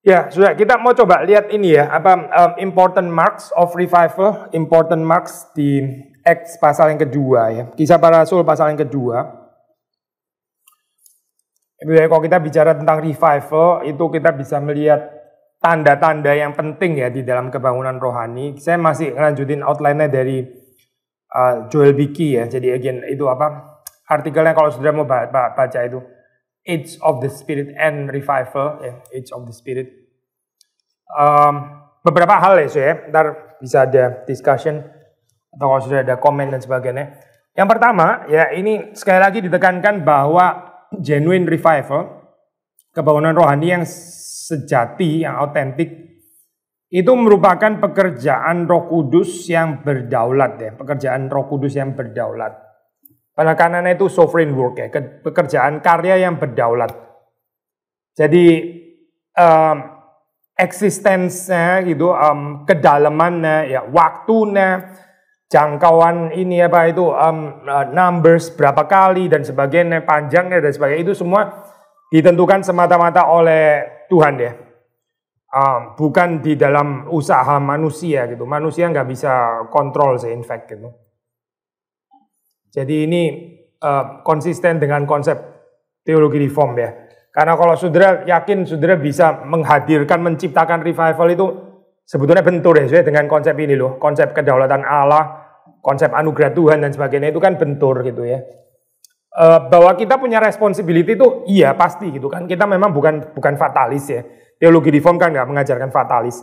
Ya, sudah kita mau coba lihat ini ya, apa important marks of revival, important marks di Acts pasal yang kedua ya. Kisah para Rasul pasal yang kedua. Kalau kita bicara tentang revival, itu kita bisa melihat tanda-tanda yang penting ya di dalam kebangunan rohani. Saya masih lanjutin outline-nya dari Joel Beeke ya. Jadi again itu apa? Artikelnya kalau sudah mau baca itu Age of the Spirit and Revival, Age of the Spirit. Beberapa hal ya, saya ntar bisa ada discussion atau kalau sudah ada komen dan sebagainya. Yang pertama, ya ini sekali lagi ditekankan bahwa genuine revival, kebangunan rohani yang sejati, yang autentik, itu merupakan pekerjaan Roh Kudus yang berdaulat ya, pekerjaan Roh Kudus yang berdaulat. Penekanannya itu sovereign work ya, pekerjaan karya yang berdaulat. Jadi eksistensinya gitu, kedalamannya, ya waktunya, jangkauan ini apa itu, numbers berapa kali dan sebagainya, panjangnya dan sebagainya, itu semua ditentukan semata-mata oleh Tuhan ya. Bukan di dalam usaha manusia gitu. Manusia nggak bisa kontrol sih in fact gitu. Jadi ini konsisten dengan konsep teologi reform ya. Karena kalau saudara yakin saudara bisa menghadirkan, menciptakan revival itu sebetulnya bentur ya dengan konsep ini loh. Konsep kedaulatan Allah, konsep anugerah Tuhan dan sebagainya itu kan bentur gitu ya. Bahwa kita punya responsibility itu iya pasti gitu kan. Kita memang bukan fatalis ya. Teologi reform kan nggak mengajarkan fatalis.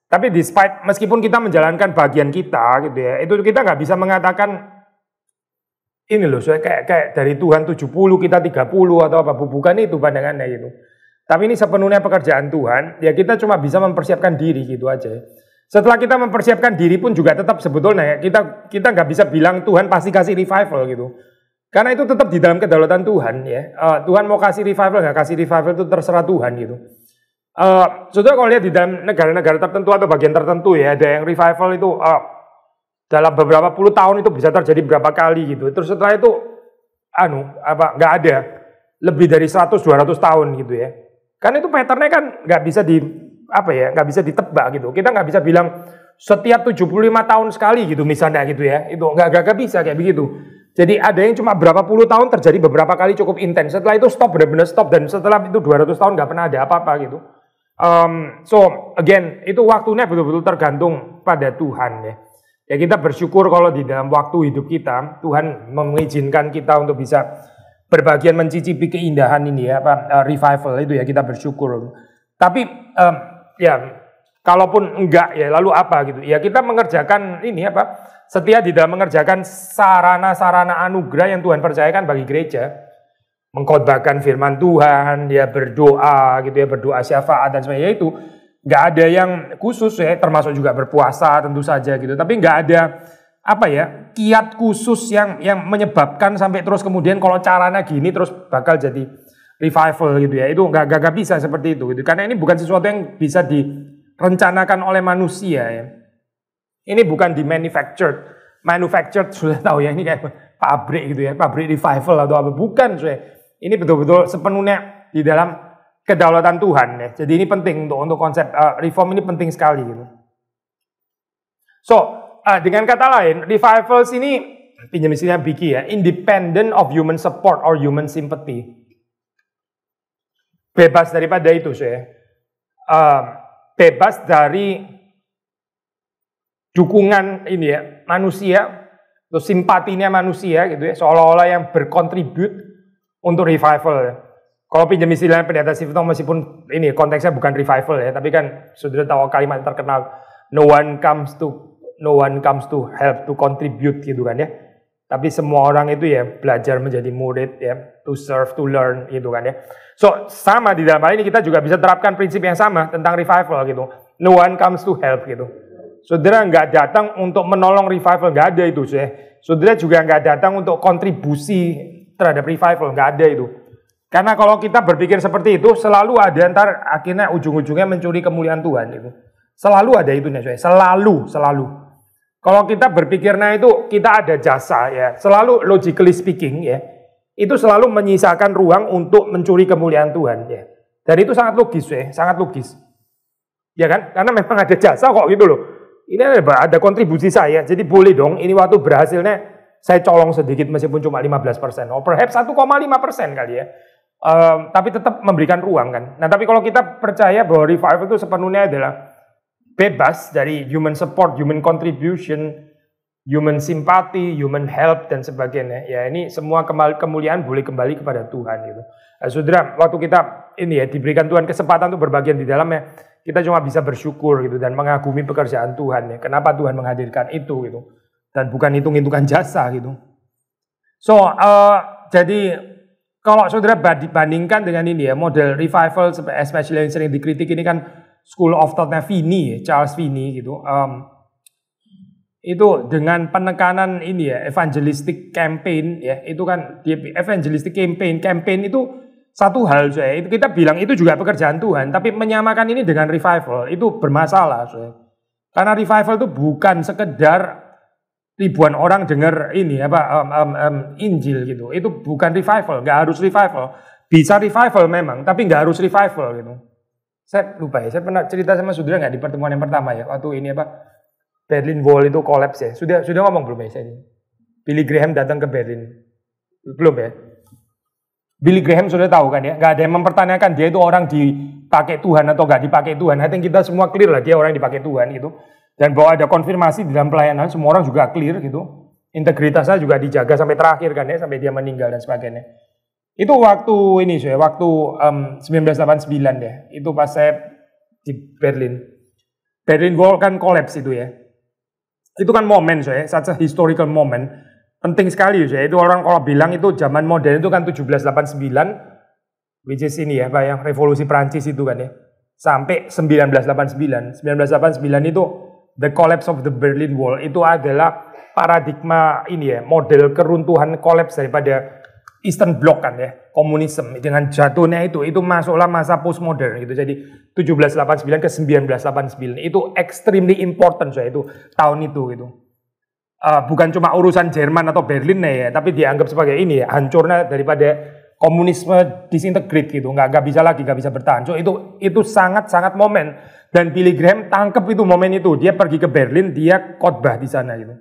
Tapi despite meskipun kita menjalankan bagian kita gitu ya, itu kita nggak bisa mengatakan ini loh, kayak dari Tuhan 70, kita 30 atau apa, bukan itu pandangannya gitu. Tapi ini sepenuhnya pekerjaan Tuhan, ya kita cuma bisa mempersiapkan diri gitu aja. Setelah kita mempersiapkan diri pun juga tetap sebetulnya kita nggak bisa bilang Tuhan pasti kasih revival gitu. Karena itu tetap di dalam kedaulatan Tuhan ya. Tuhan mau kasih revival, nggak kasih revival itu terserah Tuhan gitu. Saudara kalau lihat di dalam negara-negara tertentu atau bagian tertentu ya, ada yang revival itu dalam beberapa puluh tahun itu bisa terjadi berapa kali gitu. Terus setelah itu nggak ada lebih dari 100-200 tahun gitu ya. Karena itu patternnya kan nggak bisa nggak bisa ditebak gitu. Kita nggak bisa bilang setiap 75 tahun sekali gitu misalnya gitu ya. Itu nggak bisa kayak begitu. Jadi ada yang cuma berapa puluh tahun terjadi beberapa kali cukup intens. Setelah itu stop, benar-benar stop, dan setelah itu 200 tahun nggak pernah ada apa-apa gitu. So again itu waktunya betul-betul tergantung pada Tuhan ya. Ya kita bersyukur kalau di dalam waktu hidup kita Tuhan mengizinkan kita untuk bisa berbagian mencicipi keindahan ini ya, revival itu ya, kita bersyukur. Tapi ya kalaupun enggak ya lalu apa gitu. Ya kita mengerjakan ini setia di dalam mengerjakan sarana-sarana anugerah yang Tuhan percayakan bagi gereja. Mengkhotbahkan firman Tuhan, dia berdoa gitu ya, berdoa syafaat dan sebagainya itu. Nggak ada yang khusus ya, termasuk juga berpuasa tentu saja gitu. Tapi nggak ada kiat khusus yang menyebabkan sampai terus kemudian kalau caranya gini terus bakal jadi revival gitu ya. Itu nggak bisa seperti itu gitu. Karena ini bukan sesuatu yang bisa direncanakan oleh manusia ya. Ini bukan di manufactured sudah tahu ya, ini kayak pabrik gitu ya, pabrik revival atau apa, bukan sudah. Ini betul-betul sepenuhnya di dalam kedaulatan Tuhan ya. Jadi ini penting untuk konsep reform ini penting sekali gitu. So, dengan kata lain, revivals ini pinjam istilahnya Beeke ya, independent of human support or human sympathy. Bebas daripada itu saya. Bebas dari dukungan ini ya, manusia atau simpatinya manusia gitu ya, seolah-olah yang berkontribut untuk revival ya. Kalau pinjam istilahnya pendeta Sifto, meskipun ini konteksnya bukan revival ya, tapi kan sudah tahu kalimat terkenal, no one comes to help to contribute gitu kan ya. Tapi semua orang itu ya belajar menjadi murid ya, to serve, to learn gitu kan ya. So sama di dalam hal ini kita juga bisa terapkan prinsip yang sama tentang revival gitu. No one comes to help gitu. Saudara nggak datang untuk menolong revival, nggak ada itu saya. Saudara juga nggak datang untuk kontribusi terhadap revival, nggak ada itu. Karena kalau kita berpikir seperti itu, selalu ada ntar akhirnya ujung-ujungnya mencuri kemuliaan Tuhan itu. Selalu ada itu nih, selalu. Kalau kita berpikirnya itu kita ada jasa ya, selalu logically speaking ya, itu selalu menyisakan ruang untuk mencuri kemuliaan Tuhan ya. Dan itu sangat logis ya, sangat logis. Ya kan? Karena memang ada jasa kok gitu loh. Ini ada kontribusi saya, jadi boleh dong ini waktu berhasilnya saya colong sedikit meskipun cuma 15%, or perhaps 1,5% kali ya. Tapi tetap memberikan ruang kan. Nah tapi kalau kita percaya bahwa revival itu sepenuhnya adalah bebas dari human support, human contribution, human sympathy, human help dan sebagainya. Ya ini semua kemuliaan boleh kembali kepada Tuhan gitu. Nah, saudara, waktu kita ini ya diberikan Tuhan kesempatan untuk berbagian di dalamnya, kita cuma bisa bersyukur gitu dan mengagumi pekerjaan Tuhan ya. Kenapa Tuhan menghadirkan itu gitu dan bukan hitung-hitungan jasa gitu. So jadi kalau saudara bandingkan dengan ini ya model revival, especially yang sering dikritik ini kan School of Thought-nya Finney, Charles Finney gitu. Itu dengan penekanan ini ya evangelistic campaign ya, itu kan evangelistic campaign itu satu hal saya, itu kita bilang itu juga pekerjaan Tuhan, tapi menyamakan ini dengan revival itu bermasalah saya. Karena revival itu bukan sekedar ribuan orang dengar ini Injil gitu. Itu bukan revival, nggak harus revival. Bisa revival memang, tapi nggak harus revival gitu. Saya lupa ya, saya pernah cerita sama saudara nggak di pertemuan yang pertama ya, waktu ini Berlin Wall itu kolaps ya. Sudah ngomong belum ya saya ini? Billy Graham datang ke Berlin. Belum ya? Billy Graham sudah tahu kan ya, nggak ada yang mempertanyakan dia itu orang dipakai Tuhan atau nggak dipakai Tuhan. I think kita semua clear lah dia orang yang dipakai Tuhan gitu. Dan bahwa ada konfirmasi di dalam pelayanan, semua orang juga clear gitu. Integritasnya juga dijaga sampai terakhir kan ya, sampai dia meninggal dan sebagainya. Itu waktu ini saya, waktu 1989 ya, itu pas saya di Berlin. Berlin Wall kan collapse itu ya. Itu kan momen saya, such a historical moment. Penting sekali ya, itu orang kalau bilang itu zaman modern itu kan 1789, which is ini ya, yang revolusi Prancis itu kan ya, sampai 1989. 1989 itu the collapse of the Berlin Wall, itu adalah paradigma ini ya, model keruntuhan collapse daripada Eastern Bloc kan ya, komunisme. Dengan jatuhnya itu masuklah masa postmodern gitu. Jadi 1789 ke 1989 itu extremely important saya itu tahun itu gitu. Bukan cuma urusan Jerman atau Berlin ya, tapi dianggap sebagai ini ya, hancurnya daripada komunisme disintegrate gitu, nggak bisa bertahan. So itu sangat momen, dan Billy Graham tangkap itu momen itu, dia pergi ke Berlin, dia khotbah di sana gitu.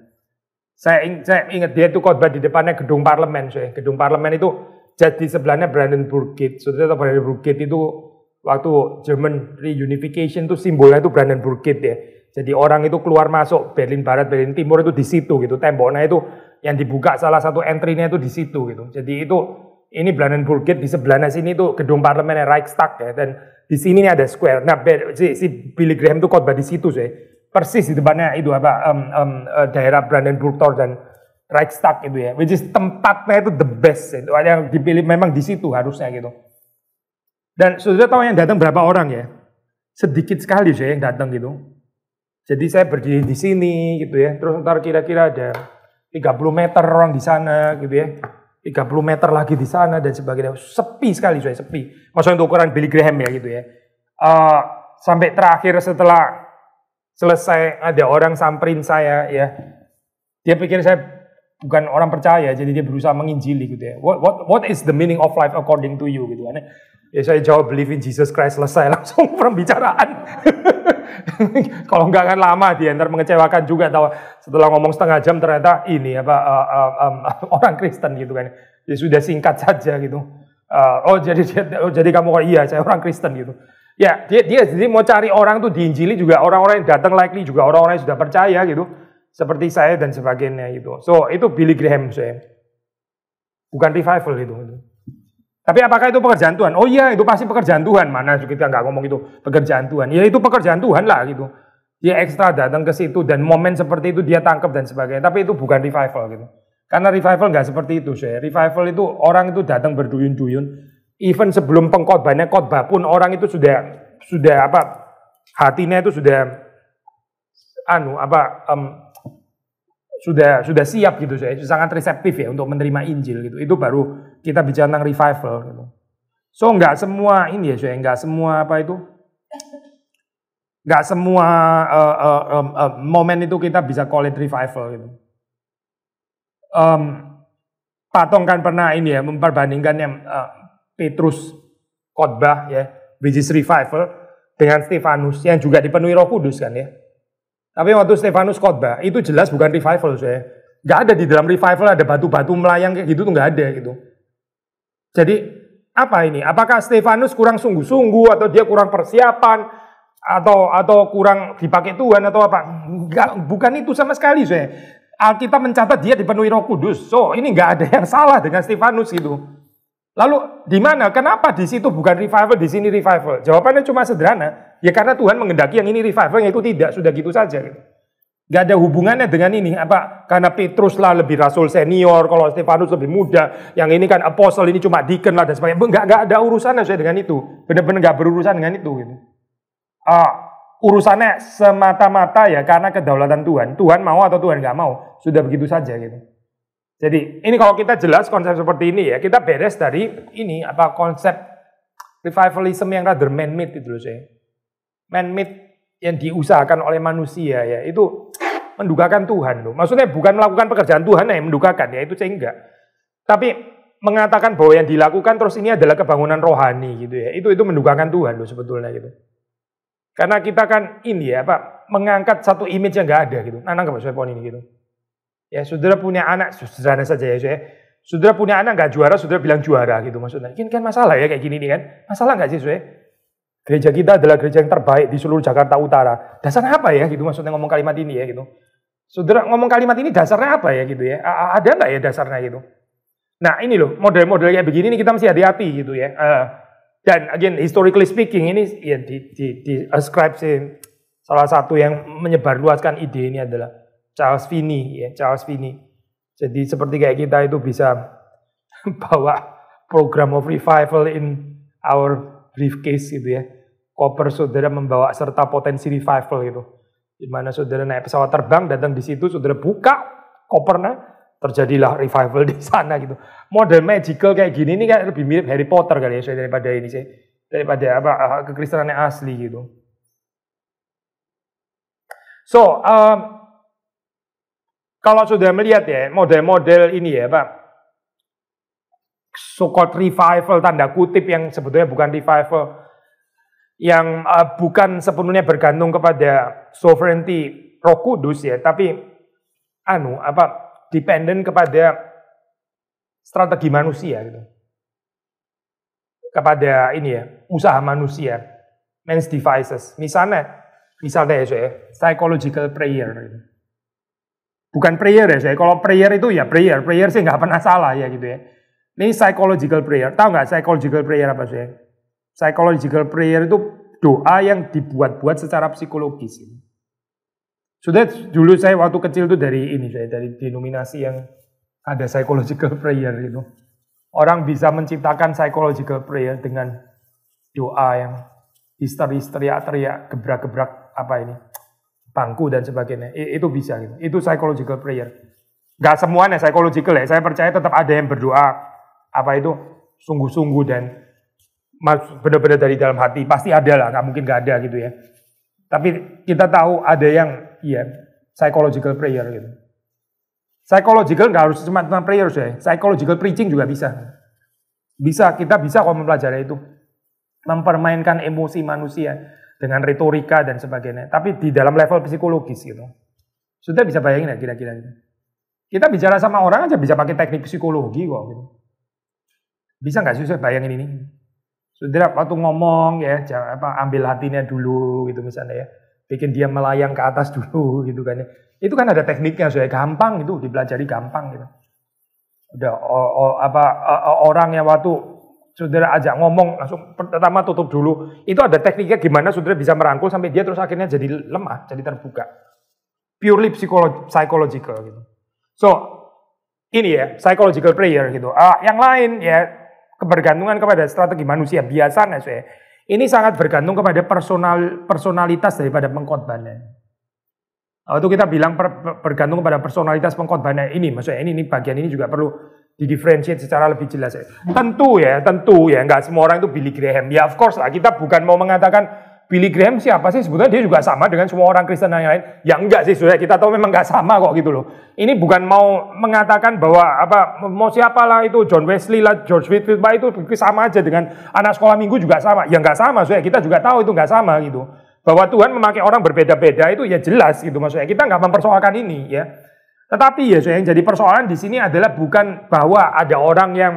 Saya ingat dia itu khotbah di depannya gedung parlemen, gedung parlemen itu jadi sebelahnya Brandenburg Gate. Saudara tahu Brandenburg Gate itu waktu German reunification itu simbolnya itu Brandenburg Gate ya. Jadi orang itu keluar masuk Berlin Barat, Berlin Timur itu di situ gitu. Temboknya itu yang dibuka salah satu entry-nya itu di situ gitu. Jadi ini Brandenburg Gate, di sebelahnya sini itu gedung parlemen Reichstag ya, dan di sini ada square. Nah, si Billy Graham itu khotbah di situ sih. Persis di depannya itu daerah Brandenburg Tor dan Reichstag itu ya. Which is tempatnya itu the best. Itu ada yang dipilih memang di situ harusnya gitu. Dan sudah tahu yang datang berapa orang ya? Sedikit sekali sih yang datang gitu. Jadi saya berdiri di sini gitu ya, terus ntar kira-kira ada 30 meter orang di sana gitu ya, 30 meter lagi di sana dan sebagainya. Sepi sekali saya, sepi. Maksudnya untuk ukuran Billy Graham ya gitu ya. Sampai terakhir setelah selesai ada orang samperin saya ya, dia pikir saya bukan orang percaya, jadi dia berusaha menginjili gitu ya. What is the meaning of life according to you gitu kan? Ya saya jawab believe in Jesus Christ, selesai langsung pembicaraan. Kalau enggak kan lama dia, ntar mengecewakan juga tahu setelah ngomong setengah jam ternyata ini orang Kristen gitu kan. Ya sudah singkat saja gitu. Jadi kamu kok iya saya orang Kristen gitu. Ya dia jadi mau cari orang tuh diinjili juga orang-orang yang datang likely juga orang-orang yang sudah percaya gitu. Seperti saya dan sebagainya gitu. So itu Billy Graham saya. Bukan revival itu. Tapi apakah itu pekerjaan Tuhan? Oh iya, itu pasti pekerjaan Tuhan. Mana kita nggak ngomong itu pekerjaan Tuhan. Ya itu pekerjaan Tuhan lah gitu. Dia ekstra datang ke situ dan momen seperti itu dia tangkap dan sebagainya. Tapi itu bukan revival gitu. Karena revival nggak seperti itu, saya. Revival itu orang itu datang berduyun-duyun. Even sebelum pengkhotbahnya khotbah pun orang itu sudah hatinya itu sudah sudah siap gitu, saya sangat reseptif ya untuk menerima Injil gitu. Itu baru kita bicara tentang revival gitu. So nggak semua ini ya, saya nggak semua momen itu kita bisa call it revival gitu. Patong kan pernah ini ya memperbandingkan yang Petrus khotbah ya, which is revival, dengan Stefanus yang juga dipenuhi Roh Kudus kan ya. Tapi waktu Stefanus khotbah itu jelas bukan revival saya. Nggak ada di dalam revival ada batu-batu melayang kayak gitu tuh nggak ada gitu. Jadi apa ini? Apakah Stefanus kurang sungguh-sungguh atau dia kurang persiapan atau kurang dipakai Tuhan atau apa? Enggak, bukan itu sama sekali saya. Alkitab mencatat dia dipenuhi Roh Kudus. So ini nggak ada yang salah dengan Stefanus gitu. Lalu di mana? Kenapa di situ bukan revival, di sini revival? Jawabannya cuma sederhana. Ya karena Tuhan menghendaki yang ini revival, yang itu tidak. Sudah gitu saja. Gitu. Gak ada hubungannya dengan ini. Apa? Karena Petrus lah lebih rasul senior, kalau Stefanus lebih muda. Yang ini kan apostle, ini cuma deacon lah dan sebagainya. Gak ada urusannya saya dengan itu. Benar-benar gak berurusan dengan itu. Gitu. Urusannya semata-mata ya karena kedaulatan Tuhan. Tuhan mau atau Tuhan gak mau. Sudah begitu saja gitu. Jadi ini kalau kita jelas konsep seperti ini ya, kita beres dari ini apa konsep revivalism yang rather man-made itu loh saya. Man-made yang diusahakan oleh manusia ya, itu mendukakan Tuhan loh. Maksudnya bukan melakukan pekerjaan Tuhan yang mendukakan ya, itu saya enggak. Tapi mengatakan bahwa yang dilakukan terus ini adalah kebangunan rohani gitu ya. Itu mendukakan Tuhan loh sebetulnya gitu. Karena kita kan ini ya, Pak, mengangkat satu image yang enggak ada gitu. Nang enggak Pak Soepon ini gitu. Ya, saudara punya anak, sederhana saja ya, saya. Saudara punya anak nggak juara, saudara bilang juara gitu maksudnya. Ini kan masalah ya kayak gini nih kan. Masalah nggak sih, saya? Gereja kita adalah gereja yang terbaik di seluruh Jakarta Utara. Dasarnya apa ya gitu maksudnya ngomong kalimat ini ya gitu. Saudara ngomong kalimat ini dasarnya apa ya gitu ya? Ada nggak ya dasarnya gitu? Nah ini loh, model-model kayak begini nih kita mesti hati-hati gitu ya. Dan again, historically speaking ini ya di ascribe sih salah satu yang menyebarluaskan ide ini adalah Charles Finney ya, Charles Finney. Jadi seperti kayak kita itu bisa bawa program of revival in our briefcase gitu ya. Koper saudara membawa serta potensi revival gitu. Di mana saudara naik pesawat terbang, datang di situ saudara buka kopernya, terjadilah revival di sana gitu. Model magical kayak gini ini kayak lebih mirip Harry Potter kali ya saya daripada ini sih. Daripada apa kekristenan yang asli gitu. So, kalau sudah melihat ya model-model ini ya Pak, so-called revival tanda kutip yang sebetulnya bukan revival, yang bukan sepenuhnya bergantung kepada sovereignty Roh Kudus ya, tapi dependent kepada strategi manusia gitu, kepada ini ya usaha manusia, man's devices, misalnya ya saya psychological prayer gitu. Bukan prayer ya saya. Kalau prayer itu ya prayer sih nggak pernah salah ya gitu ya. Ini psychological prayer. Tahu nggak psychological prayer apa sih? Psychological prayer itu doa yang dibuat-buat secara psikologis. Sudah dulu saya waktu kecil itu dari denominasi yang ada psychological prayer itu. Orang bisa menciptakan psychological prayer dengan doa yang teriak-teriak, gebrak-gebrak bangku dan sebagainya, itu bisa gitu. Itu psychological prayer. Gak semuanya psychological ya. Saya percaya tetap ada yang berdoa sungguh-sungguh dan benar-benar dari dalam hati. Pasti ada lah, nggak mungkin gak ada gitu ya. Tapi kita tahu ada yang psychological prayer gitu. Psychological nggak harus cuma tentang prayer ya. Psychological preaching juga bisa. Kita bisa kalau mempelajari itu. Mempermainkan emosi manusia dengan retorika dan sebagainya, tapi di dalam level psikologis gitu. Sudah bisa bayangin ya kira-kira gitu. Kita bicara sama orang aja bisa pakai teknik psikologi kok gitu. Bisa nggak sih bayangin ini? Sudah waktu ngomong ya, ambil hatinya dulu gitu misalnya ya, bikin dia melayang ke atas dulu gitu kan ya. Itu kan ada tekniknya, saya gampang itu dipelajari gampang gitu. Udah orang yang waktu saudara ajak ngomong langsung pertama tutup dulu. Itu ada tekniknya gimana saudara bisa merangkul sampai dia terus akhirnya jadi lemah, jadi terbuka. Purely psychological gitu. So, ini ya psychological prayer gitu. Yang lain ya kebergantungan kepada strategi manusia biasanya saya. Ini sangat bergantung kepada personalitas daripada pengkhotbahnya. Waktu kita bilang bergantung kepada personalitas pengkhotbahnya ini, maksudnya ini bagian ini juga perlu didifferentiate secara lebih jelas ya. Tentu ya, nggak semua orang itu Billy Graham. Ya of course lah, kita bukan mau mengatakan Billy Graham siapa sih? Sebetulnya dia juga sama dengan semua orang Kristen yang lain. Ya enggak sih, saudara, kita tahu memang enggak sama kok gitu loh. Ini bukan mau mengatakan bahwa mau siapa lah itu, John Wesley lah, George Whitefield itu sama aja dengan anak sekolah minggu juga sama. Ya enggak sama, saudara, kita juga tahu itu enggak sama gitu. Bahwa Tuhan memakai orang berbeda-beda itu ya jelas gitu maksudnya. Kita enggak mempersoalkan ini ya. Tetapi ya saudara, yang jadi persoalan di sini adalah bukan bahwa ada orang yang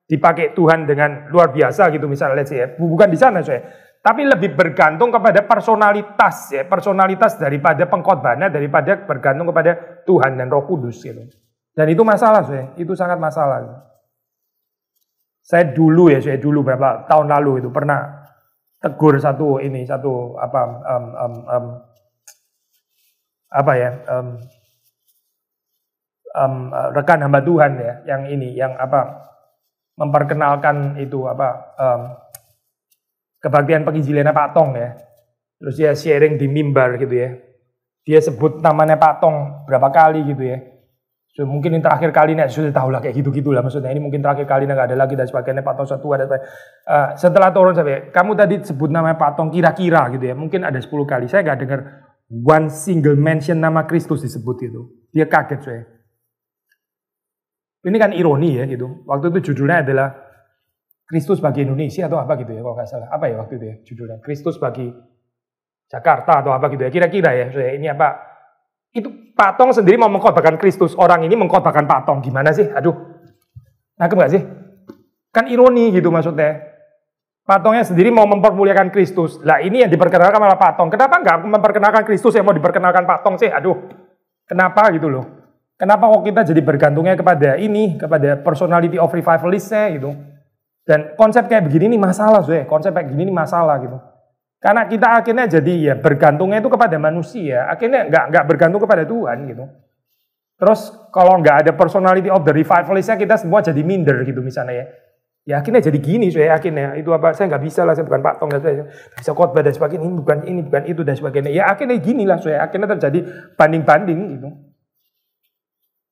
dipakai Tuhan dengan luar biasa gitu misalnya, let's say, ya. Bukan di sana saya, tapi lebih bergantung kepada personalitas ya, personalitas daripada pengkhotbahnya, daripada bergantung kepada Tuhan dan Roh Kudus gitu. Dan itu masalah saya, itu sangat masalah. Saya dulu berapa tahun lalu itu pernah tegur satu rekan hamba Tuhan ya, yang memperkenalkan itu kebaktian penginjilannya Pak Tong ya. Terus dia sharing di mimbar gitu ya. Dia sebut namanya Pak Tong berapa kali gitu ya. So, mungkin ini terakhir kali nih, sudah tahu lah kayak gitu-gitu lah maksudnya. Ini mungkin terakhir kali nggak ada lagi dan sebagainya, Pak Tong satu ada. Setelah turun sampai, kamu tadi sebut namanya Pak Tong kira-kira gitu ya. Mungkin ada 10 kali. Saya nggak dengar one single mention nama Kristus disebut itu. Dia kaget saya. Ini kan ironi ya gitu. Waktu itu judulnya adalah Kristus bagi Indonesia atau apa gitu ya kalau nggak salah. Apa ya waktu itu ya judulnya? Kristus bagi Jakarta atau apa gitu ya. Kira-kira ya. So, ini apa? Itu Pak Tong sendiri mau mengkhotbahkan Kristus. Orang ini mengkhotbahkan Pak Tong. Gimana sih? Aduh. Nangkep nggak sih? Kan ironi gitu maksudnya. Pak Tongnya sendiri mau mempermuliakan Kristus. Lah ini yang diperkenalkan malah Pak Tong. Kenapa nggak memperkenalkan Kristus yang mau diperkenalkan Pak Tong sih? Aduh. Kenapa gitu loh? Kenapa kok kita jadi bergantungnya kepada personality of revivalistnya gitu. Dan konsep kayak begini nih masalah, konsep kayak begini nih masalah gitu. Karena kita akhirnya jadi ya bergantungnya itu kepada manusia, akhirnya nggak bergantung kepada Tuhan gitu. Terus kalau nggak ada personality of the revivalistnya, kita semua jadi minder gitu misalnya ya. Ya akhirnya jadi gini, akhirnya itu saya nggak bisa lah, saya bukan Pak Tong, saya bisa khotbah dan sebagainya, ini bukan itu dan sebagainya. Ya akhirnya gini lah, akhirnya terjadi banding-banding gitu.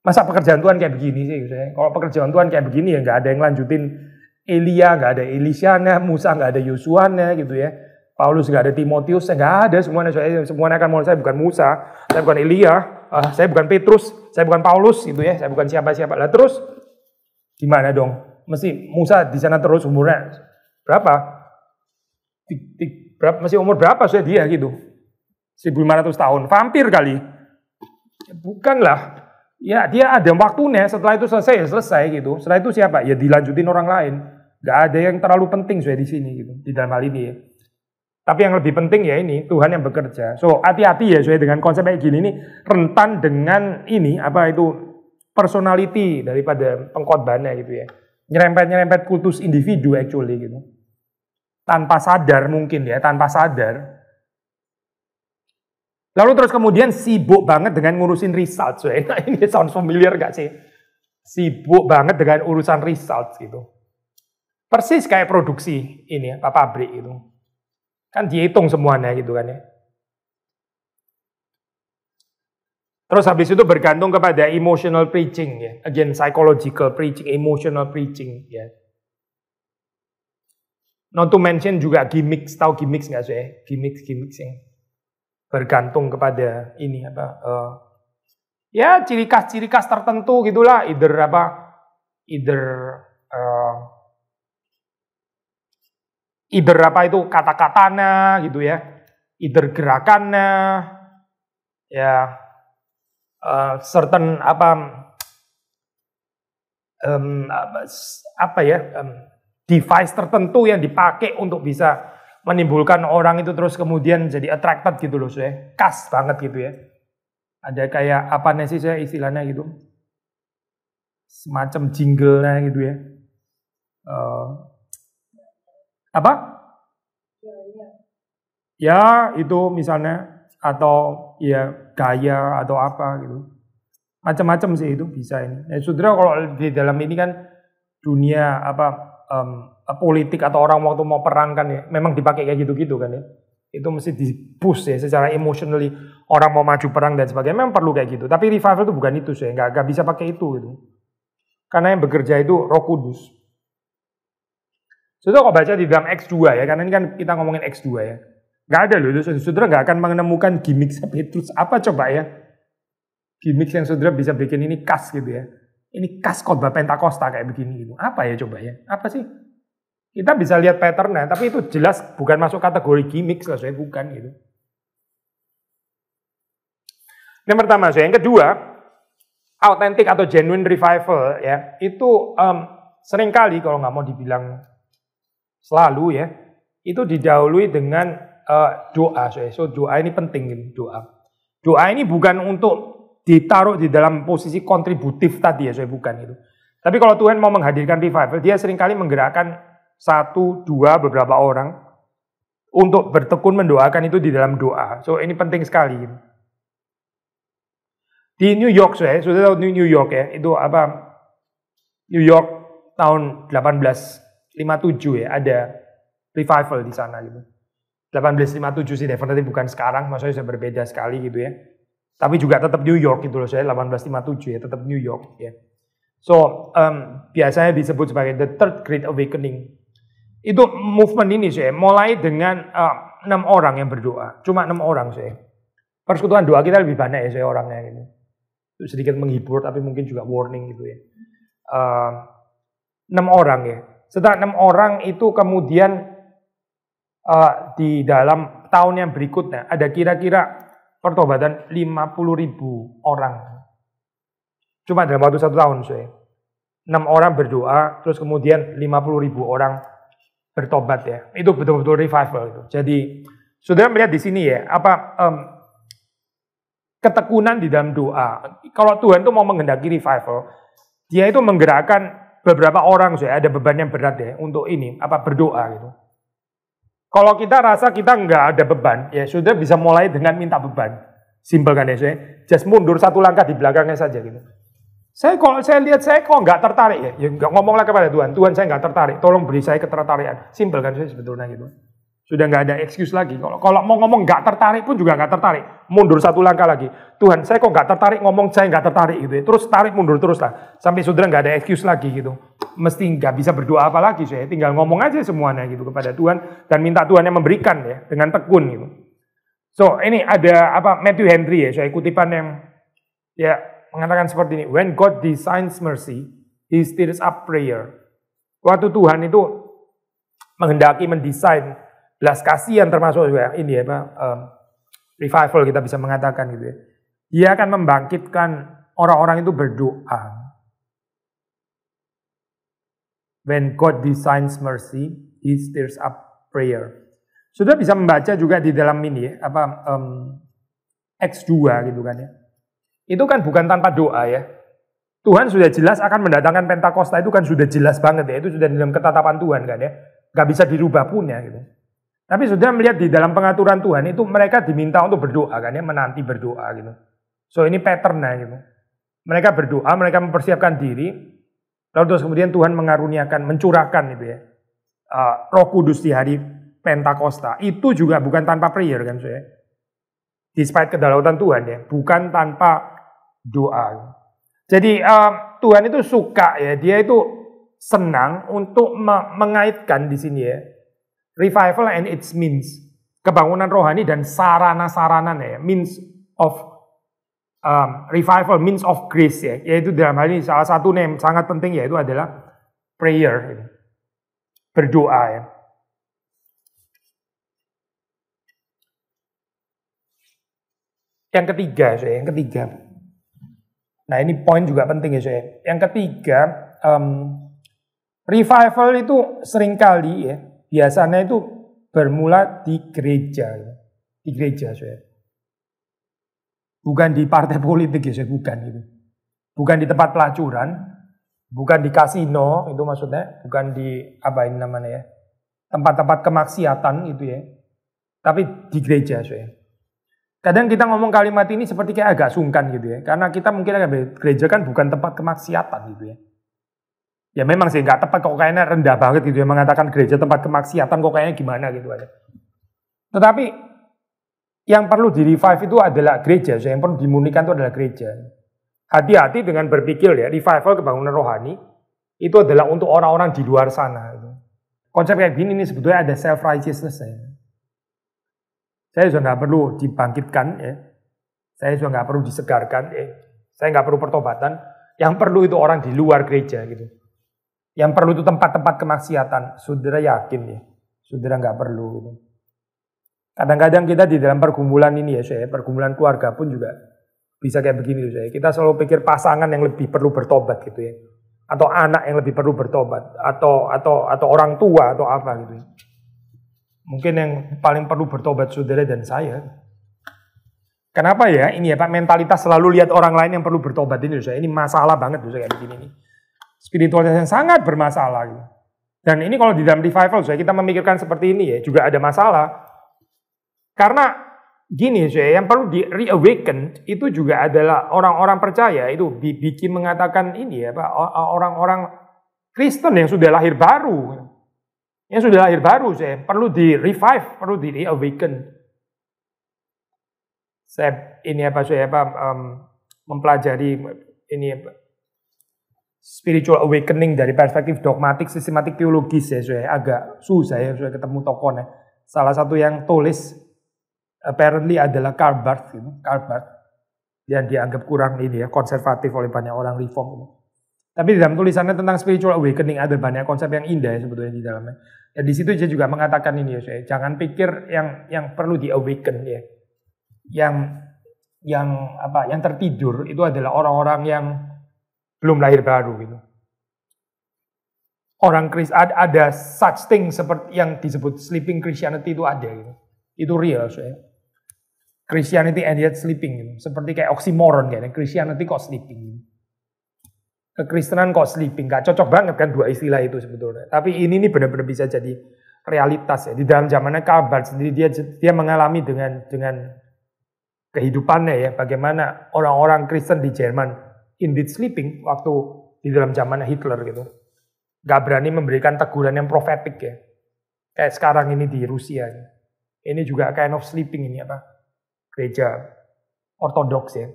Masa pekerjaan Tuhan kayak begini sih? Kalau pekerjaan Tuhan kayak begini ya nggak ada yang lanjutin Elia, nggak ada Elisanya, Musa nggak ada Yosuanya gitu ya. Paulus nggak ada Timotius, nggak ada semuanya. Semuanya akan mulai, saya bukan Musa, saya bukan Elia, saya bukan Petrus, saya bukan Paulus gitu ya, saya bukan siapa-siapa. Lah terus gimana dong? Mesti Musa di sana terus umurnya berapa? Masih umur berapa dia gitu? 1500 tahun, vampir kali? Bukanlah. Ya dia ada waktunya, setelah itu selesai gitu. Setelah itu siapa? Ya dilanjutin orang lain. Gak ada yang terlalu penting di sini gitu, di dalam hal ini ya. Tapi yang lebih penting ya ini Tuhan yang bekerja. So hati-hati ya dengan konsep kayak gini ini rentan dengan personality daripada pengkhotbahnya gitu ya. Nyerempet kultus individu actually gitu. Tanpa sadar mungkin ya, tanpa sadar. Lalu terus kemudian sibuk banget dengan ngurusin result. Nah, ini sound familiar gak sih? Sibuk banget dengan urusan result gitu. Persis kayak produksi ini ya, pabrik itu. Kan dihitung semuanya gitu kan ya. Terus habis itu bergantung kepada emotional preaching ya. Again, psychological preaching, emotional preaching ya. Not to mention juga gimmicks, tahu gimmicks nggak sih? Gimmicks yang bergantung kepada ini ya ciri khas tertentu gitulah, either itu kata-katanya gitu ya, either gerakannya ya, certain device tertentu yang dipakai untuk bisa menimbulkan orang itu terus kemudian jadi attracted gitu loh, khas banget gitu ya. Ada kayak apa sih istilahnya gitu, semacam jingle-nya gitu ya. Apa? Ya itu misalnya, atau ya gaya atau apa gitu. Macam-macam sih itu bisa ini. Nah, saudara kalau di dalam ini kan dunia politik atau orang waktu mau perang kan ya, memang dipakai kayak gitu-gitu kan ya. Itu mesti di-push ya secara emotionally, orang mau maju perang dan sebagainya, memang perlu kayak gitu. Tapi revival itu bukan itu sih, nggak bisa pakai itu gitu. Karena yang bekerja itu Roh Kudus. Saudara kok baca di dalam X2 ya, karena ini kan kita ngomongin X2 ya. Nggak ada loh, saudara nggak akan menemukan gimmick Petrus. Apa coba ya? Gimmick yang saudara bisa bikin ini khas gitu ya. Ini khas khotbah Pentakosta kayak begini gitu. Apa ya coba ya? Apa sih? Kita bisa lihat patternnya, tapi itu jelas bukan masuk kategori gimmick lah, saya bukan gitu. Yang pertama, yang kedua, authentic atau genuine revival ya, itu seringkali kalau nggak mau dibilang selalu ya, itu didahului dengan doa. So doa ini penting gitu, doa. Doa ini bukan untuk ditaruh di dalam posisi kontributif tadi ya, saya bukan itu. Tapi kalau Tuhan mau menghadirkan revival, dia seringkali menggerakkan 1, 2, beberapa orang untuk bertekun mendoakan itu di dalam doa. So ini penting sekali. Gitu. Di New York, sudah tahu New York ya, itu apa? New York tahun 1857 ya, ada revival di sana gitu. 1857 sih, definitely bukan sekarang, maksudnya sudah berbeda sekali gitu ya. Tapi juga tetap New York gitu loh, saya 1857 ya, tetap New York ya. So, biasanya disebut sebagai the Third Great Awakening. Itu movement ini saya mulai dengan 6 orang yang berdoa, cuma 6 orang saya. Persekutuan doa kita lebih banyak ya saya orangnya gitu. Itu sedikit menghibur tapi mungkin juga warning gitu ya. 6 orang ya. Setelah 6 orang itu kemudian di dalam tahun yang berikutnya ada kira-kira pertobatan 50.000 orang. Cuma dalam waktu 1 tahun, saya. 6 orang berdoa, terus kemudian 50.000 orang bertobat ya. Itu betul-betul revival itu. Jadi, saudara melihat di sini ya, ketekunan di dalam doa. Kalau Tuhan itu mau menghendaki revival, dia itu menggerakkan beberapa orang, saya ada beban yang berat ya untuk ini, berdoa gitu. Kalau kita rasa kita nggak ada beban, ya sudah bisa mulai dengan minta beban. Simpel kan ya, saya. Just mundur 1 langkah di belakangnya saja gitu. Kalau saya lihat saya kok nggak tertarik ya nggak ngomonglah kepada Tuhan. Tuhan saya nggak tertarik, tolong beri saya ketertarikan. Simpel kan saya sebetulnya gitu. Sudah nggak ada excuse lagi. Kalau mau ngomong nggak tertarik pun juga nggak tertarik. Mundur 1 langkah lagi. Tuhan saya kok nggak tertarik ngomong saya nggak tertarik gitu ya. Terus tarik mundur terus lah. Sampai saudara nggak ada excuse lagi gitu. Mesti nggak bisa berdoa apa lagi saya. Tinggal ngomong aja semuanya gitu kepada Tuhan. Dan minta Tuhan yang memberikan ya. Dengan tekun gitu. So ini ada Matthew Henry ya. Saya kutipan yang ya mengatakan seperti ini. When God designs mercy, He stirs up prayer. Waktu Tuhan itu menghendaki mendesain belas kasihan termasuk juga ini ya revival kita bisa mengatakan gitu ya. Dia akan membangkitkan orang-orang itu berdoa. When God designs mercy, He stirs up prayer. Sudah bisa membaca juga di dalam ini ya, Acts 2 gitu kan ya. Itu kan bukan tanpa doa ya. Tuhan sudah jelas akan mendatangkan Pentakosta, itu kan sudah jelas banget ya. Itu sudah dalam ketetapan Tuhan kan ya. Gak bisa dirubah pun ya gitu. Tapi sudah melihat di dalam pengaturan Tuhan itu mereka diminta untuk berdoa kan ya, menanti berdoa gitu. So ini patternnya gitu. Mereka berdoa, mereka mempersiapkan diri, lalu terus kemudian Tuhan mengaruniakan, mencurahkan itu ya. Roh Kudus di hari Pentakosta. Itu juga bukan tanpa prayer kan saya. Despite kedaulatan Tuhan ya, bukan tanpa doa. Jadi Tuhan itu suka ya, dia itu senang untuk mengaitkan di sini ya. Revival and its means, kebangunan rohani dan sarana-sarananya ya, means of revival, means of grace ya, yaitu dalam hal ini salah satu yang sangat penting yaitu adalah prayer, berdoa ya. Yang ketiga, nah ini poin juga penting ya saya. Yang ketiga, revival itu seringkali ya, biasanya itu bermula di gereja saya. Bukan di partai politik ya saya, bukan gitu. Bukan di tempat pelacuran, bukan di kasino itu maksudnya, bukan di tempat-tempat kemaksiatan gitu ya. Tapi di gereja saya. Kadang kita ngomong kalimat ini seperti kayak agak sungkan gitu ya. Karena kita mungkin gereja kan bukan tempat kemaksiatan gitu ya. Ya memang sih nggak tepat, kok kayaknya rendah banget gitu ya. Mengatakan gereja tempat kemaksiatan kok kayaknya gimana gitu aja. Tetapi yang perlu di-revive itu adalah gereja. Yang perlu dimurnikan itu adalah gereja. Hati-hati dengan berpikir ya, revival kebangunan rohani itu adalah untuk orang-orang di luar sana. Gitu. Konsep kayak gini nih sebetulnya ada self-righteousness ya. Saya sudah nggak perlu dibangkitkan, ya. Saya sudah nggak perlu disegarkan, ya. Saya nggak perlu pertobatan. Yang perlu itu orang di luar gereja gitu. Yang perlu itu tempat-tempat kemaksiatan. Saudara yakin ya, saudara nggak perlu gitu. Kadang-kadang kita di dalam pergumulan ini ya, saya pergumulan keluarga pun juga bisa kayak begini saya. Kita selalu pikir pasangan yang lebih perlu bertobat gitu ya, atau anak yang lebih perlu bertobat, atau orang tua atau apa gitu ya. Mungkin yang paling perlu bertobat saudara dan saya. Kenapa ya? Ini ya Pak, mentalitas selalu lihat orang lain yang perlu bertobat ini saya. Ini masalah banget saya kayak begini nih. Spiritualitas yang sangat bermasalah gitu. Dan ini kalau di dalam revival saya kita memikirkan seperti ini ya, juga ada masalah. Karena gini saya, yang perlu di reawaken itu juga adalah orang-orang percaya itu dibikin mengatakan ini ya Pak, orang-orang Kristen yang sudah lahir baru. Yang sudah lahir baru saya perlu di revive, perlu di reawaken. Saya ini apa saya mempelajari ini spiritual awakening dari perspektif dogmatik, sistematik, teologis ya saya agak susah ya saya ketemu tokohnya. Salah satu yang tulis apparently adalah Karl Barth gitu, Karl Barth yang dianggap kurang ini ya konservatif oleh banyak orang reform gitu. Tapi di dalam tulisannya tentang spiritual awakening ada banyak konsep yang indah ya, sebetulnya di dalamnya. Ya di situ dia juga mengatakan ini ya saya, jangan pikir yang perlu di awaken ya. Yang tertidur itu adalah orang-orang yang belum lahir baru gitu. Orang ada such thing seperti yang disebut sleeping Christianity itu ada gitu. Itu real saya. Christianity and yet sleeping gitu. Seperti kayak oksimoron kayaknya, Christianity kok sleeping gitu. Kekristenan kok sleeping, gak cocok banget kan dua istilah itu sebetulnya. Tapi ini benar-benar bisa jadi realitas ya. Di dalam zamannya Karl Barth sendiri dia mengalami dengan kehidupannya ya, bagaimana orang-orang Kristen di Jerman indeed sleeping waktu di dalam zamannya Hitler gitu. Gak berani memberikan teguran yang profetik ya. Kayak sekarang ini di Rusia. Ini juga kind of sleeping ini apa? Gereja ortodoks ya.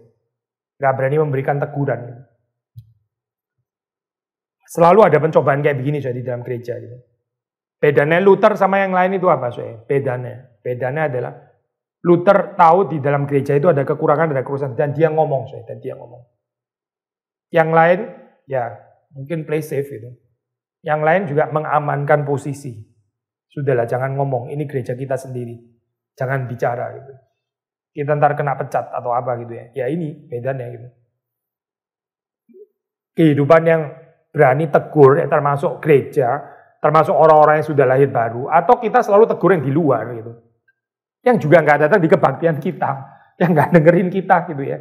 Gak berani memberikan teguran. Selalu ada pencobaan kayak begini saya di dalam gereja gitu. Bedanya Luther sama yang lain itu apa saya? Bedanya adalah Luther tahu di dalam gereja itu ada kekurangan, ada kerusakan, dan dia ngomong saya, dan dia ngomong. Yang lain ya mungkin play safe gitu. Yang lain juga mengamankan posisi. Sudahlah jangan ngomong, ini gereja kita sendiri. Jangan bicara gitu. Kita ntar kena pecat atau apa gitu ya. Ya ini bedanya gitu. Kehidupan yang berani tegur ya, termasuk gereja, termasuk orang-orang yang sudah lahir baru, atau kita selalu tegur yang di luar gitu. Yang juga nggak datang di kebaktian kita, yang nggak dengerin kita gitu ya.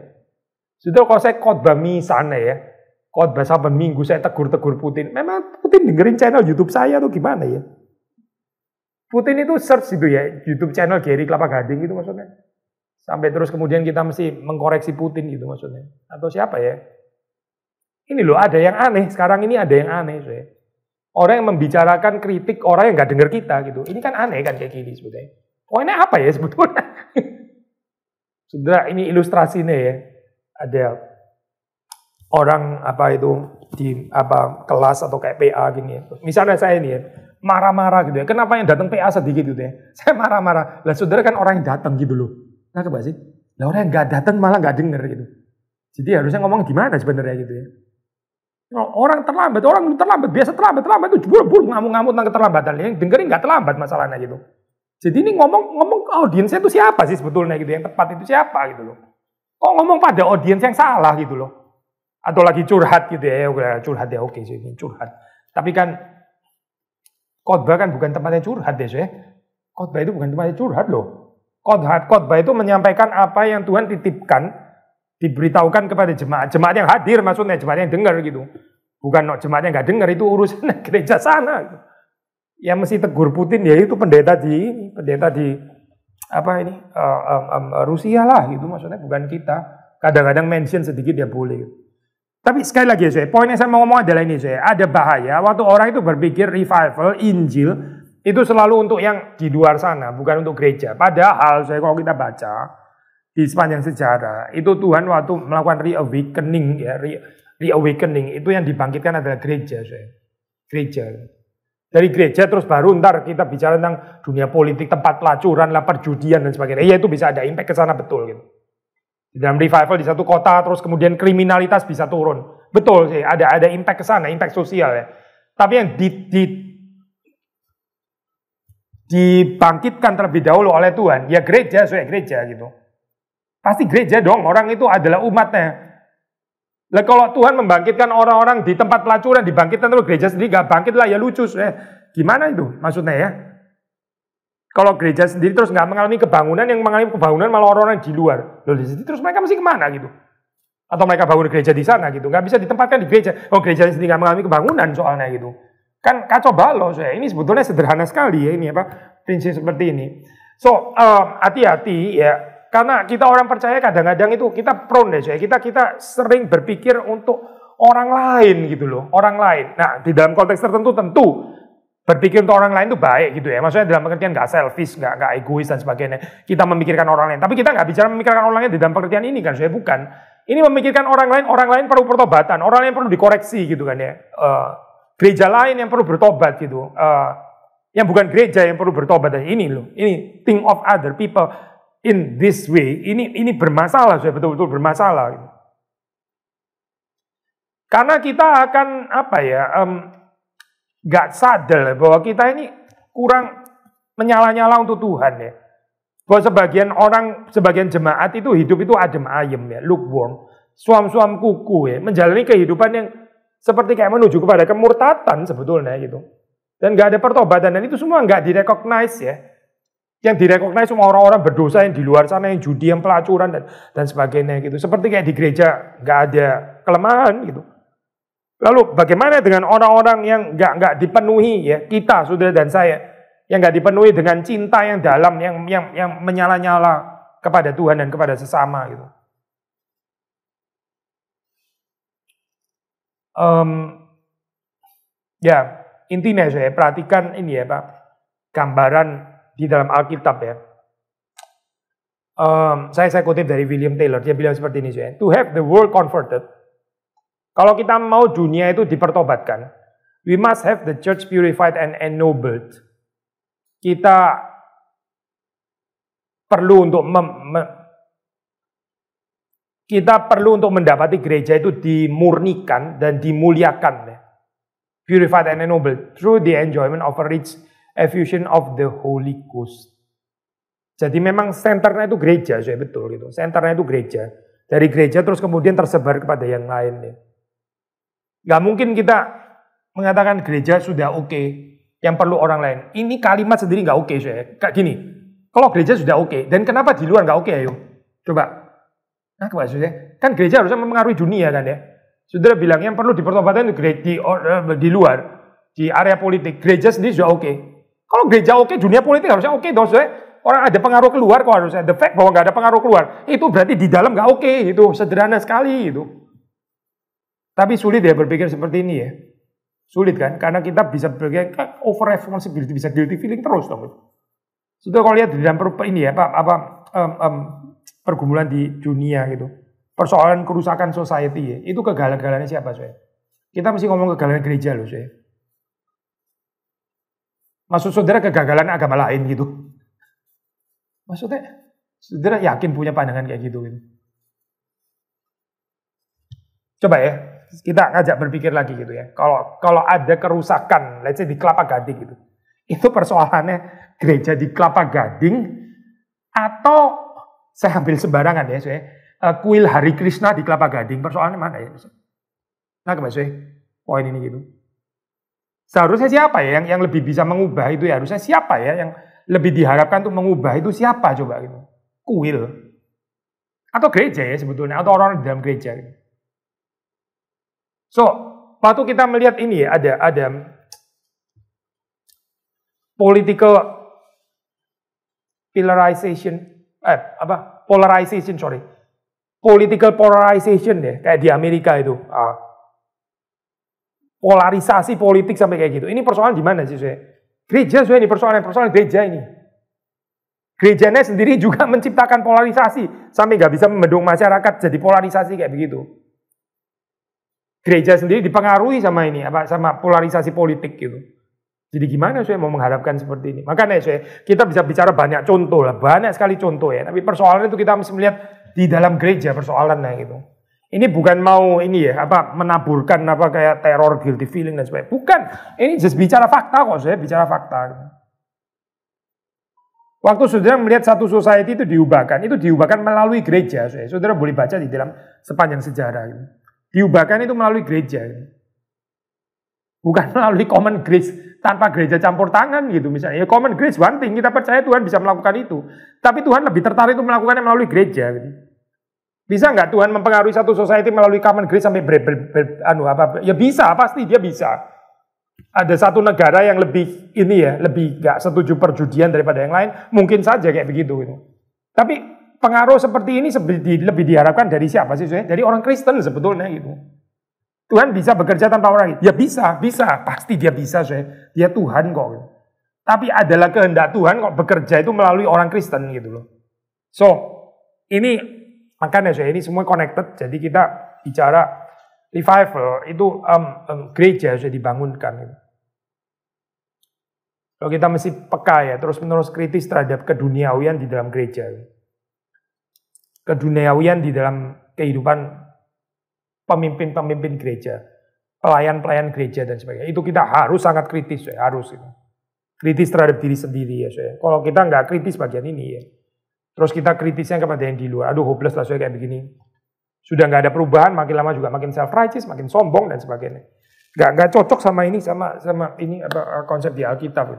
Sudah kalau saya khotbah misalnya ya, khotbah Saban Minggu saya tegur-tegur Putin, memang Putin dengerin channel YouTube saya tuh gimana ya? Putin itu search gitu ya, YouTube channel Gary Kelapa Gading gitu maksudnya. Sampai terus kemudian kita mesti mengkoreksi Putin gitu maksudnya. Atau siapa ya? Ini loh ada yang aneh, sekarang ini ada yang aneh. Saya. Orang yang membicarakan kritik orang yang nggak dengar kita gitu. Ini kan aneh kan kayak gini sebetulnya. Oh ini apa ya sebetulnya? Saudara ini ilustrasinya ya. Ada orang apa itu di apa kelas atau kayak PA gini ya. Misalnya saya ini ya, marah-marah gitu ya. Kenapa yang datang PA sedikit gitu ya? Saya marah-marah. Lah saudara kan orang yang datang gitu loh. Nah coba sih. Lah orang yang nggak datang malah nggak dengar gitu. Jadi harusnya ngomong gimana sebenarnya gitu ya. Orang terlambat, biasa terlambat itu buru-buru ngamuk-ngamuk tentang keterlambatan. Yang dengerin nggak terlambat masalahnya gitu. Jadi ini ngomong audiensnya itu siapa sih sebetulnya gitu, yang tepat itu siapa gitu loh. Kok ngomong pada audiens yang salah gitu loh. Atau lagi curhat gitu ya, curhat ya oke sih ini curhat. Tapi kan khotbah kan bukan tempatnya curhat deh ya. Khotbah itu bukan tempatnya curhat loh. Khotbah itu menyampaikan apa yang Tuhan titipkan, diberitahukan kepada jemaat yang hadir maksudnya, jemaat yang dengar gitu. Bukan jemaat yang nggak dengar, itu urusan gereja sana. Gitu. Yang mesti tegur Putin ya itu pendeta di apa ini Rusia lah gitu maksudnya, bukan kita. Kadang-kadang mention sedikit ya boleh. Tapi sekali lagi saya, poin yang saya mau ngomong adalah ini saya, ada bahaya waktu orang itu berpikir revival, Injil itu selalu untuk yang di luar sana, bukan untuk gereja. Padahal saya kalau kita baca di sepanjang sejarah itu Tuhan waktu melakukan reawakening ya, reawakening itu yang dibangkitkan adalah gereja saya. Gereja. Dari gereja terus baru ntar kita bicara tentang dunia politik, tempat pelacuran lah, perjudian dan sebagainya. Ya itu bisa ada impact ke sana betul gitu. Di dalam revival di satu kota terus kemudian kriminalitas bisa turun. Betul sih, ada impact ke sana, impact sosial ya. Tapi yang dibangkitkan terlebih dahulu oleh Tuhan, ya gereja gitu. Pasti gereja dong, orang itu adalah umatnya. Lah kalau Tuhan membangkitkan orang-orang di tempat pelacuran, dibangkitkan terus gereja sendiri gak bangkit lah, ya lucu. Gimana itu maksudnya ya? Kalau gereja sendiri terus gak mengalami kebangunan, yang mengalami kebangunan malah orang-orang di luar. Loh, di situ terus mereka mesti kemana gitu? Atau mereka bangun gereja di sana gitu? Gak bisa ditempatkan di gereja. Oh, gereja sendiri gak mengalami kebangunan soalnya gitu. Kan kacau balau. Ini sebetulnya sederhana sekali ya ini prinsip seperti ini. So, hati-hati ya. Karena kita orang percaya kadang-kadang itu kita prone deh, kita sering berpikir untuk orang lain gitu loh, orang lain. Nah, di dalam konteks tertentu tentu berpikir untuk orang lain itu baik gitu ya. Maksudnya dalam pengertian nggak selfish, nggak egois dan sebagainya. Kita memikirkan orang lain, tapi kita nggak bicara memikirkan orang lain di dalam pengertian ini kan, saya bukan. Ini memikirkan orang lain perlu pertobatan, orang lain perlu dikoreksi gitu kan ya. Gereja lain yang perlu bertobat gitu. Yang bukan gereja yang perlu bertobat. Ini loh, ini think of other people in this way, ini bermasalah, sudah betul-betul bermasalah. Karena kita akan nggak sadar bahwa kita ini kurang menyala-nyala untuk Tuhan ya. Bahwa sebagian jemaat itu hidup itu adem ayem ya, lukewarm, suam-suam kuku ya, menjalani kehidupan yang seperti kayak menuju kepada kemurtatan sebetulnya gitu. Dan nggak ada pertobatan dan itu semua nggak direcognize ya. Yang direcognize semua orang-orang berdosa yang di luar sana, yang judi, yang pelacuran dan sebagainya gitu. Seperti kayak di gereja nggak ada kelemahan gitu. Lalu bagaimana dengan orang-orang yang nggak dipenuhi ya, kita saudara dan saya yang nggak dipenuhi dengan cinta yang dalam, yang menyala-nyala kepada Tuhan dan kepada sesama gitu. Ya intinya saya perhatikan ini ya Pak, gambaran di dalam Alkitab ya. Saya kutip dari William Taylor, dia bilang seperti ini saya. To have the world converted, kalau kita mau dunia itu dipertobatkan, we must have the church purified and ennobled. Kita perlu untuk mendapati gereja itu dimurnikan dan dimuliakan ya. Purified and ennobled through the enjoyment of a rich effusion of the Holy Ghost. Jadi memang senternya itu gereja, saya betul gitu. Senternya itu gereja. Dari gereja terus kemudian tersebar kepada yang lain. Ya. Gak mungkin kita mengatakan gereja sudah oke, yang perlu orang lain. Ini kalimat sendiri gak oke, saya. Kayak gini, kalau gereja sudah oke, dan kenapa di luar gak oke, ayo? Coba. Nah, maksudnya, kan gereja harusnya mempengaruhi dunia kan ya. Saudara bilang yang perlu dipertobatkan di luar, di area politik. Gereja sendiri sudah oke. Kalau gereja oke, dunia politik harusnya oke dong. Orang ada pengaruh keluar kok harusnya. The fact bahwa nggak ada pengaruh keluar, itu berarti di dalam nggak oke. Itu sederhana sekali itu. Tapi sulit ya berpikir seperti ini ya. Sulit kan? Karena kita bisa berpikir over responsibility, bisa guilty feeling terus dong. Sudah kalau lihat di dalam ini ya, pergumulan di dunia gitu. Persoalan kerusakan society ya. Itu kegagalannya siapa saya? Kita mesti ngomong kegagalan gereja loh saya. Maksud saudara kegagalan agama lain gitu. Maksudnya saudara yakin punya pandangan kayak gitu. Coba ya, kita ngajak berpikir lagi gitu ya. Kalau ada kerusakan, let's say di Kelapa Gading gitu. Itu persoalannya gereja di Kelapa Gading atau saya ambil sembarangan ya, saya kuil Hari Krishna di Kelapa Gading. Persoalannya mana ya? Nah, maksudnya poin ini gitu. Seharusnya siapa ya yang lebih bisa mengubah itu ya? Harusnya siapa ya yang lebih diharapkan untuk mengubah itu siapa coba gitu? Kuil atau gereja ya sebetulnya, atau orang di dalam gereja gitu. So, waktu kita melihat ini ya ada political political polarization ya, kayak di Amerika itu. Polarisasi politik sampai kayak gitu. Ini persoalan di mana sih saya? Gereja ini persoalan gereja ini. Gerejanya sendiri juga menciptakan polarisasi sampai nggak bisa membendung masyarakat jadi polarisasi kayak begitu. Gereja sendiri dipengaruhi sama ini sama polarisasi politik gitu. Jadi gimana saya mau mengharapkan seperti ini? Makanya saya kita bisa bicara banyak contoh lah, banyak sekali contoh ya. Tapi persoalan itu kita mesti melihat di dalam gereja persoalannya gitu. Ini bukan mau ini ya menaburkan kayak teror, guilty feeling dan sebagainya. Bukan, ini just bicara fakta kok, saya bicara fakta. Waktu saudara melihat satu society itu diubahkan melalui gereja. Saudara boleh baca di dalam sepanjang sejarah. Gitu. Diubahkan itu melalui gereja. Gitu. Bukan melalui common grace, tanpa gereja campur tangan gitu misalnya. Ya common grace one thing, kita percaya Tuhan bisa melakukan itu. Tapi Tuhan lebih tertarik untuk melakukannya melalui gereja. Gitu. Bisa nggak Tuhan mempengaruhi satu society melalui common grace sampai Ya bisa, pasti dia bisa. Ada satu negara yang lebih lebih nggak setuju perjudian daripada yang lain, mungkin saja kayak begitu. Gitu. Tapi pengaruh seperti ini lebih diharapkan dari siapa sih? Dari orang Kristen sebetulnya gitu. Tuhan bisa bekerja tanpa orang itu. Ya bisa, pasti dia bisa, dia Tuhan kok. Tapi adalah kehendak Tuhan kok bekerja itu melalui orang Kristen gitu loh. So, ini makanya ini semua connected. Jadi kita bicara revival itu gereja sudah dibangunkan. Gitu. Kalau kita mesti peka ya, terus-menerus kritis terhadap keduniawian di dalam gereja. Keduniawian di dalam kehidupan pemimpin-pemimpin gereja, pelayan-pelayan gereja dan sebagainya. Itu kita harus sangat kritis, harus. Kritis terhadap diri sendiri ya. Kalau kita nggak kritis bagian ini ya, terus kita kritisnya kepada yang di luar. Aduh hopeless lah kayak begini. Sudah nggak ada perubahan, makin lama juga makin self-righteous, makin sombong dan sebagainya. Nggak cocok sama ini, sama ini konsep di Alkitab.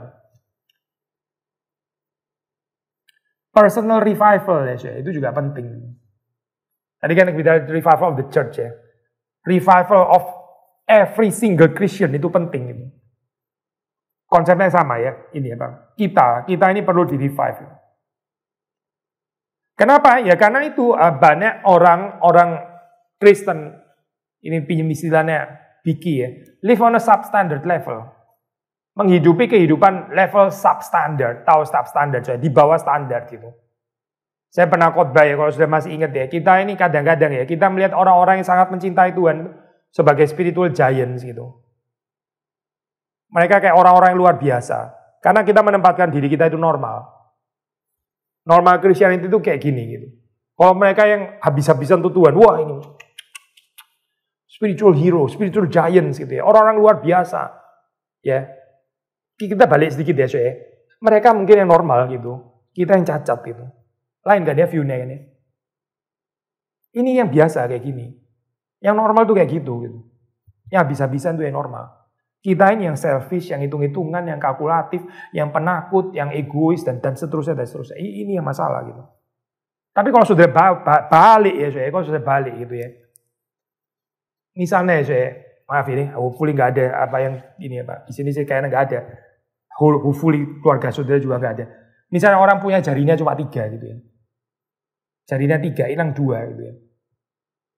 Personal revival ya, itu juga penting. Tadi kan kita revival of the church ya. Revival of every single Christian itu penting ini. Konsepnya sama ya, ini ya Bang. Kita ini perlu di-revive. Kenapa? Ya karena itu banyak orang Kristen, ini pinjam istilahnya Biki ya, live on a substandard level. Menghidupi kehidupan level substandard, tahu substandard, di bawah standar gitu. Saya pernah khotbah ya, kalau sudah masih ingat ya, kita ini kadang-kadang ya, kita melihat orang-orang yang sangat mencintai Tuhan sebagai spiritual giants gitu. Mereka kayak orang-orang yang luar biasa. Karena kita menempatkan diri kita itu normal. Normal Christianity itu kayak gini gitu. Kalau mereka yang habis-habisan tuh Tuhan, wah ini spiritual hero, spiritual giants gitu ya. Orang-orang luar biasa. Ya. Kita balik sedikit ya, mereka mungkin yang normal gitu. Kita yang cacat gitu. Lain kan ya view-nya ini. Ini yang biasa kayak gini. Yang normal tuh kayak gitu. Yang habis-habisan tuh yang normal. Kita ini yang selfish, yang hitung-hitungan, yang kalkulatif, yang penakut, yang egois, dan seterusnya, dan seterusnya. Ini yang masalah gitu. Tapi kalau sudah balik ya, kalau sudah balik gitu ya. Misalnya maaf ini, hopefully nggak ada apa yang ini ya Pak. Di sini sih kayaknya nggak ada. Hopefully keluarga saudara juga nggak ada. Misalnya orang punya jarinya cuma 3 gitu ya. Jarinya 3, hilang 2 gitu ya.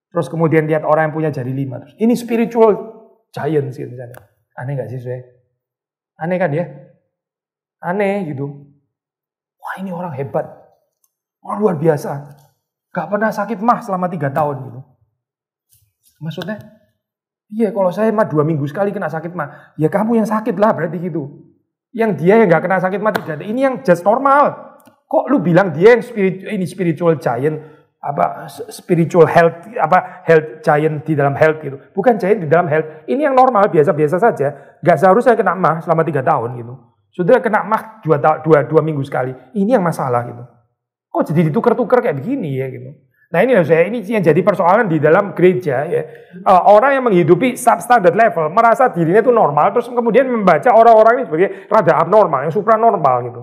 Terus kemudian lihat orang yang punya jari 5. Terus, ini spiritual giants gitu misalnya. Aneh gak sih Aneh kan ya? Aneh gitu. Wah ini orang hebat. Orang luar biasa. Gak pernah sakit mah selama 3 tahun gitu. Maksudnya? Iya kalau saya mah 2 minggu sekali kena sakit mah. Ya kamu yang sakit lah berarti gitu. Yang dia yang gak kena sakit mah tidak ada. Ini yang just normal. Kok lu bilang dia yang spiritual giant, spiritual health, health giant di dalam health gitu. Bukan giant di dalam health. Ini yang normal, biasa-biasa saja. Gak seharusnya kena mah selama 3 tahun gitu. Sudah kena mah 2 minggu sekali. Ini yang masalah gitu. Kok jadi ditukar-tukar kayak begini ya gitu. Nah ini yang jadi persoalan di dalam gereja ya. Orang yang menghidupi substandard level, merasa dirinya itu normal, terus kemudian membaca orang-orang ini sebagai rada abnormal, yang supranormal gitu.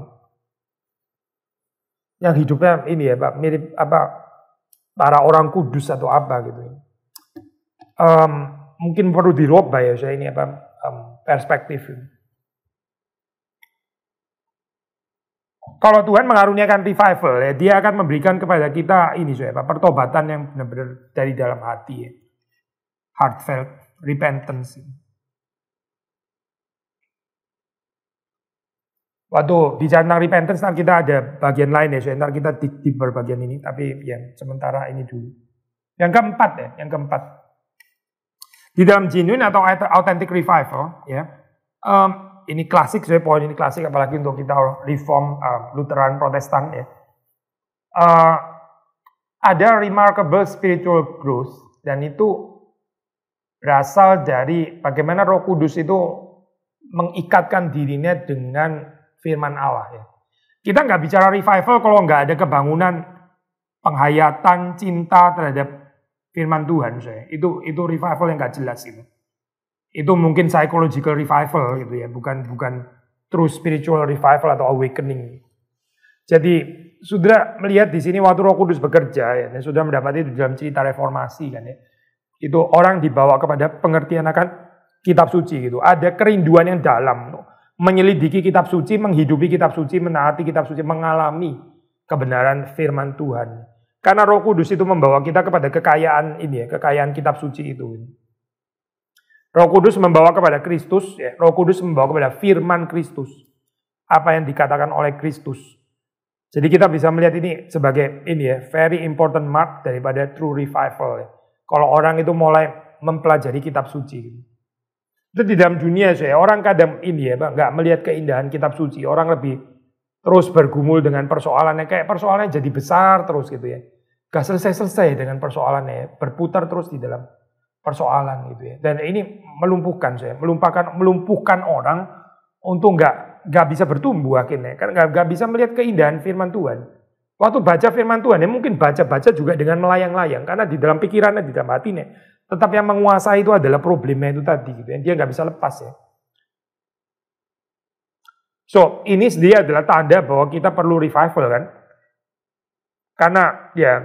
Yang hidupnya ini ya Pak, mirip para orang kudus atau apa gitu. Mungkin perlu dirubah ya ini perspektif. Kalau Tuhan mengaruniakan revival ya, dia akan memberikan kepada kita ini pertobatan yang benar-benar dari dalam hati ya. Heartfelt repentance. Waktu bicara tentang repentance, nanti kita ada bagian lain ya, nanti kita di bagian ini, tapi ya sementara ini dulu. Yang keempat. Di dalam genuine atau authentic revival ya, ini klasik, saya poin ini klasik apalagi untuk kita reform Lutheran Protestan ya. Ada remarkable spiritual growth dan itu berasal dari bagaimana Roh Kudus itu mengikatkan dirinya dengan firman Allah ya. Kita nggak bicara revival kalau nggak ada kebangunan penghayatan cinta terhadap firman Tuhan saya. Itu revival yang nggak jelas itu. Itu mungkin psychological revival gitu ya, bukan true spiritual revival atau awakening. Jadi saudara melihat di sini waktu Roh Kudus bekerja ya, dan sudah mendapati itu dalam cerita reformasi kan ya. Itu orang dibawa kepada pengertian akan kitab suci gitu. Ada kerinduan yang dalam menyelidiki kitab suci, menghidupi kitab suci, menaati kitab suci, mengalami kebenaran firman Tuhan. Karena Roh Kudus itu membawa kita kepada kekayaan ini ya, kekayaan kitab suci itu. Roh Kudus membawa kepada Kristus, ya. Roh Kudus membawa kepada firman Kristus. Apa yang dikatakan oleh Kristus. Jadi kita bisa melihat ini sebagai ini ya, very important mark daripada true revival. Ya. Kalau orang itu mulai mempelajari kitab suci. Itu di dalam dunia saya, orang kadang ini ya, nggak melihat keindahan kitab suci. Orang lebih terus bergumul dengan persoalannya, kayak persoalannya jadi besar terus gitu ya. Gak selesai-selesai dengan persoalannya, berputar terus di dalam persoalan gitu ya. Dan ini melumpuhkan saya, melumpuhkan orang untuk nggak bisa bertumbuh akhirnya, kan nggak bisa melihat keindahan firman Tuhan. Waktu baca firman Tuhan ya mungkin baca juga dengan melayang-layang karena di dalam pikirannya, di dalam hatinya, tetap yang menguasai itu adalah problemnya itu tadi gitu ya. Dia nggak bisa lepas ya. So ini sendiri adalah tanda bahwa kita perlu revival kan, karena ya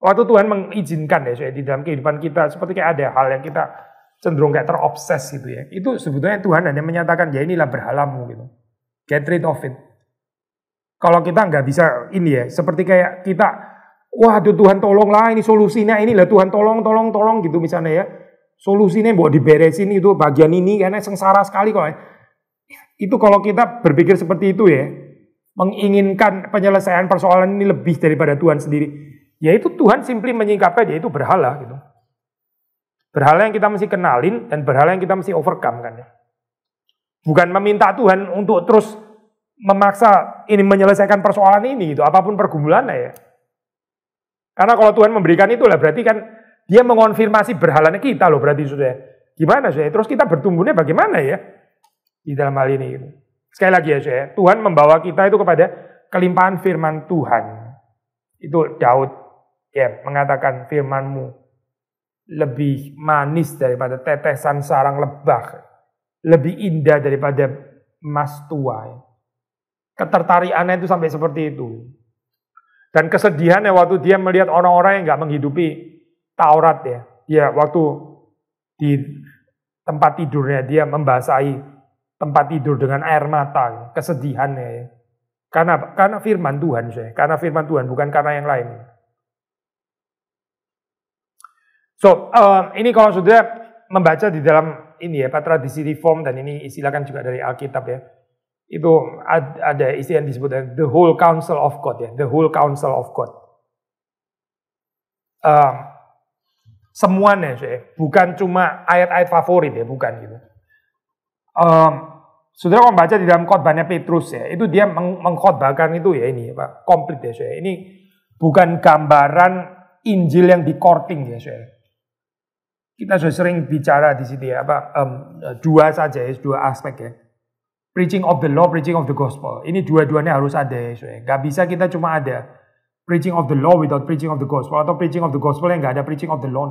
waktu Tuhan mengizinkan ya di dalam kehidupan kita, seperti kayak ada hal yang kita cenderung kayak terobses gitu ya. Itu sebetulnya Tuhan hanya menyatakan, ya inilah berhalamu gitu. Get rid of it. Kalau kita nggak bisa ini ya, seperti kayak kita, waduh Tuhan tolonglah ini solusinya, inilah Tuhan tolong gitu misalnya ya. Solusinya buat diberesin itu bagian ini, karena sengsara sekali kok. Itu kalau kita berpikir seperti itu ya, menginginkan penyelesaian persoalan ini lebih daripada Tuhan sendiri. Yaitu Tuhan simply menyingkapnya, yaitu berhala gitu. Berhala yang kita mesti kenalin dan berhala yang kita mesti overcome kan ya. Bukan meminta Tuhan untuk terus memaksa ini menyelesaikan persoalan ini gitu, apapun pergumulannya ya. Karena kalau Tuhan memberikan itulah berarti kan dia mengonfirmasi berhalanya kita loh berarti sudah. Gimana sih? Terus kita bertumbuhnya bagaimana ya? Di dalam hal ini gitu. Sekali lagi ya saya, Tuhan membawa kita itu kepada kelimpahan firman Tuhan. Itu Daud ya mengatakan firman-Mu lebih manis daripada tetesan sarang lebah, lebih indah daripada emas tua. Ketertarikannya itu sampai seperti itu. Dan kesedihannya waktu dia melihat orang-orang yang nggak menghidupi Taurat ya. Dia waktu di tempat tidurnya dia membasahi tempat tidur dengan air mata. Kesedihannya ya. Karena firman Tuhan saya. Karena firman Tuhan bukan karena yang lain. So, ini kalau sudah membaca di dalam ini ya, tradisi reform dan ini istilahkan juga dari Alkitab ya. Itu ada istilah yang disebut the whole counsel of God ya, the whole counsel of God. Semuanya ya, bukan cuma ayat-ayat favorit ya, bukan gitu. Saudara kalau membaca di dalam khotbahnya Petrus ya, itu dia mengkhotbahkan itu ya ini Pak, komplit ya saya. Ini bukan gambaran Injil yang di-courting ya saya. Kita sudah sering bicara di sini ya, dua saja ya, dua aspek ya. Preaching of the law, preaching of the gospel. Ini dua-duanya harus ada ya saya. Gak bisa kita cuma ada preaching of the law without preaching of the gospel, atau preaching of the gospel yang gak ada preaching of the law.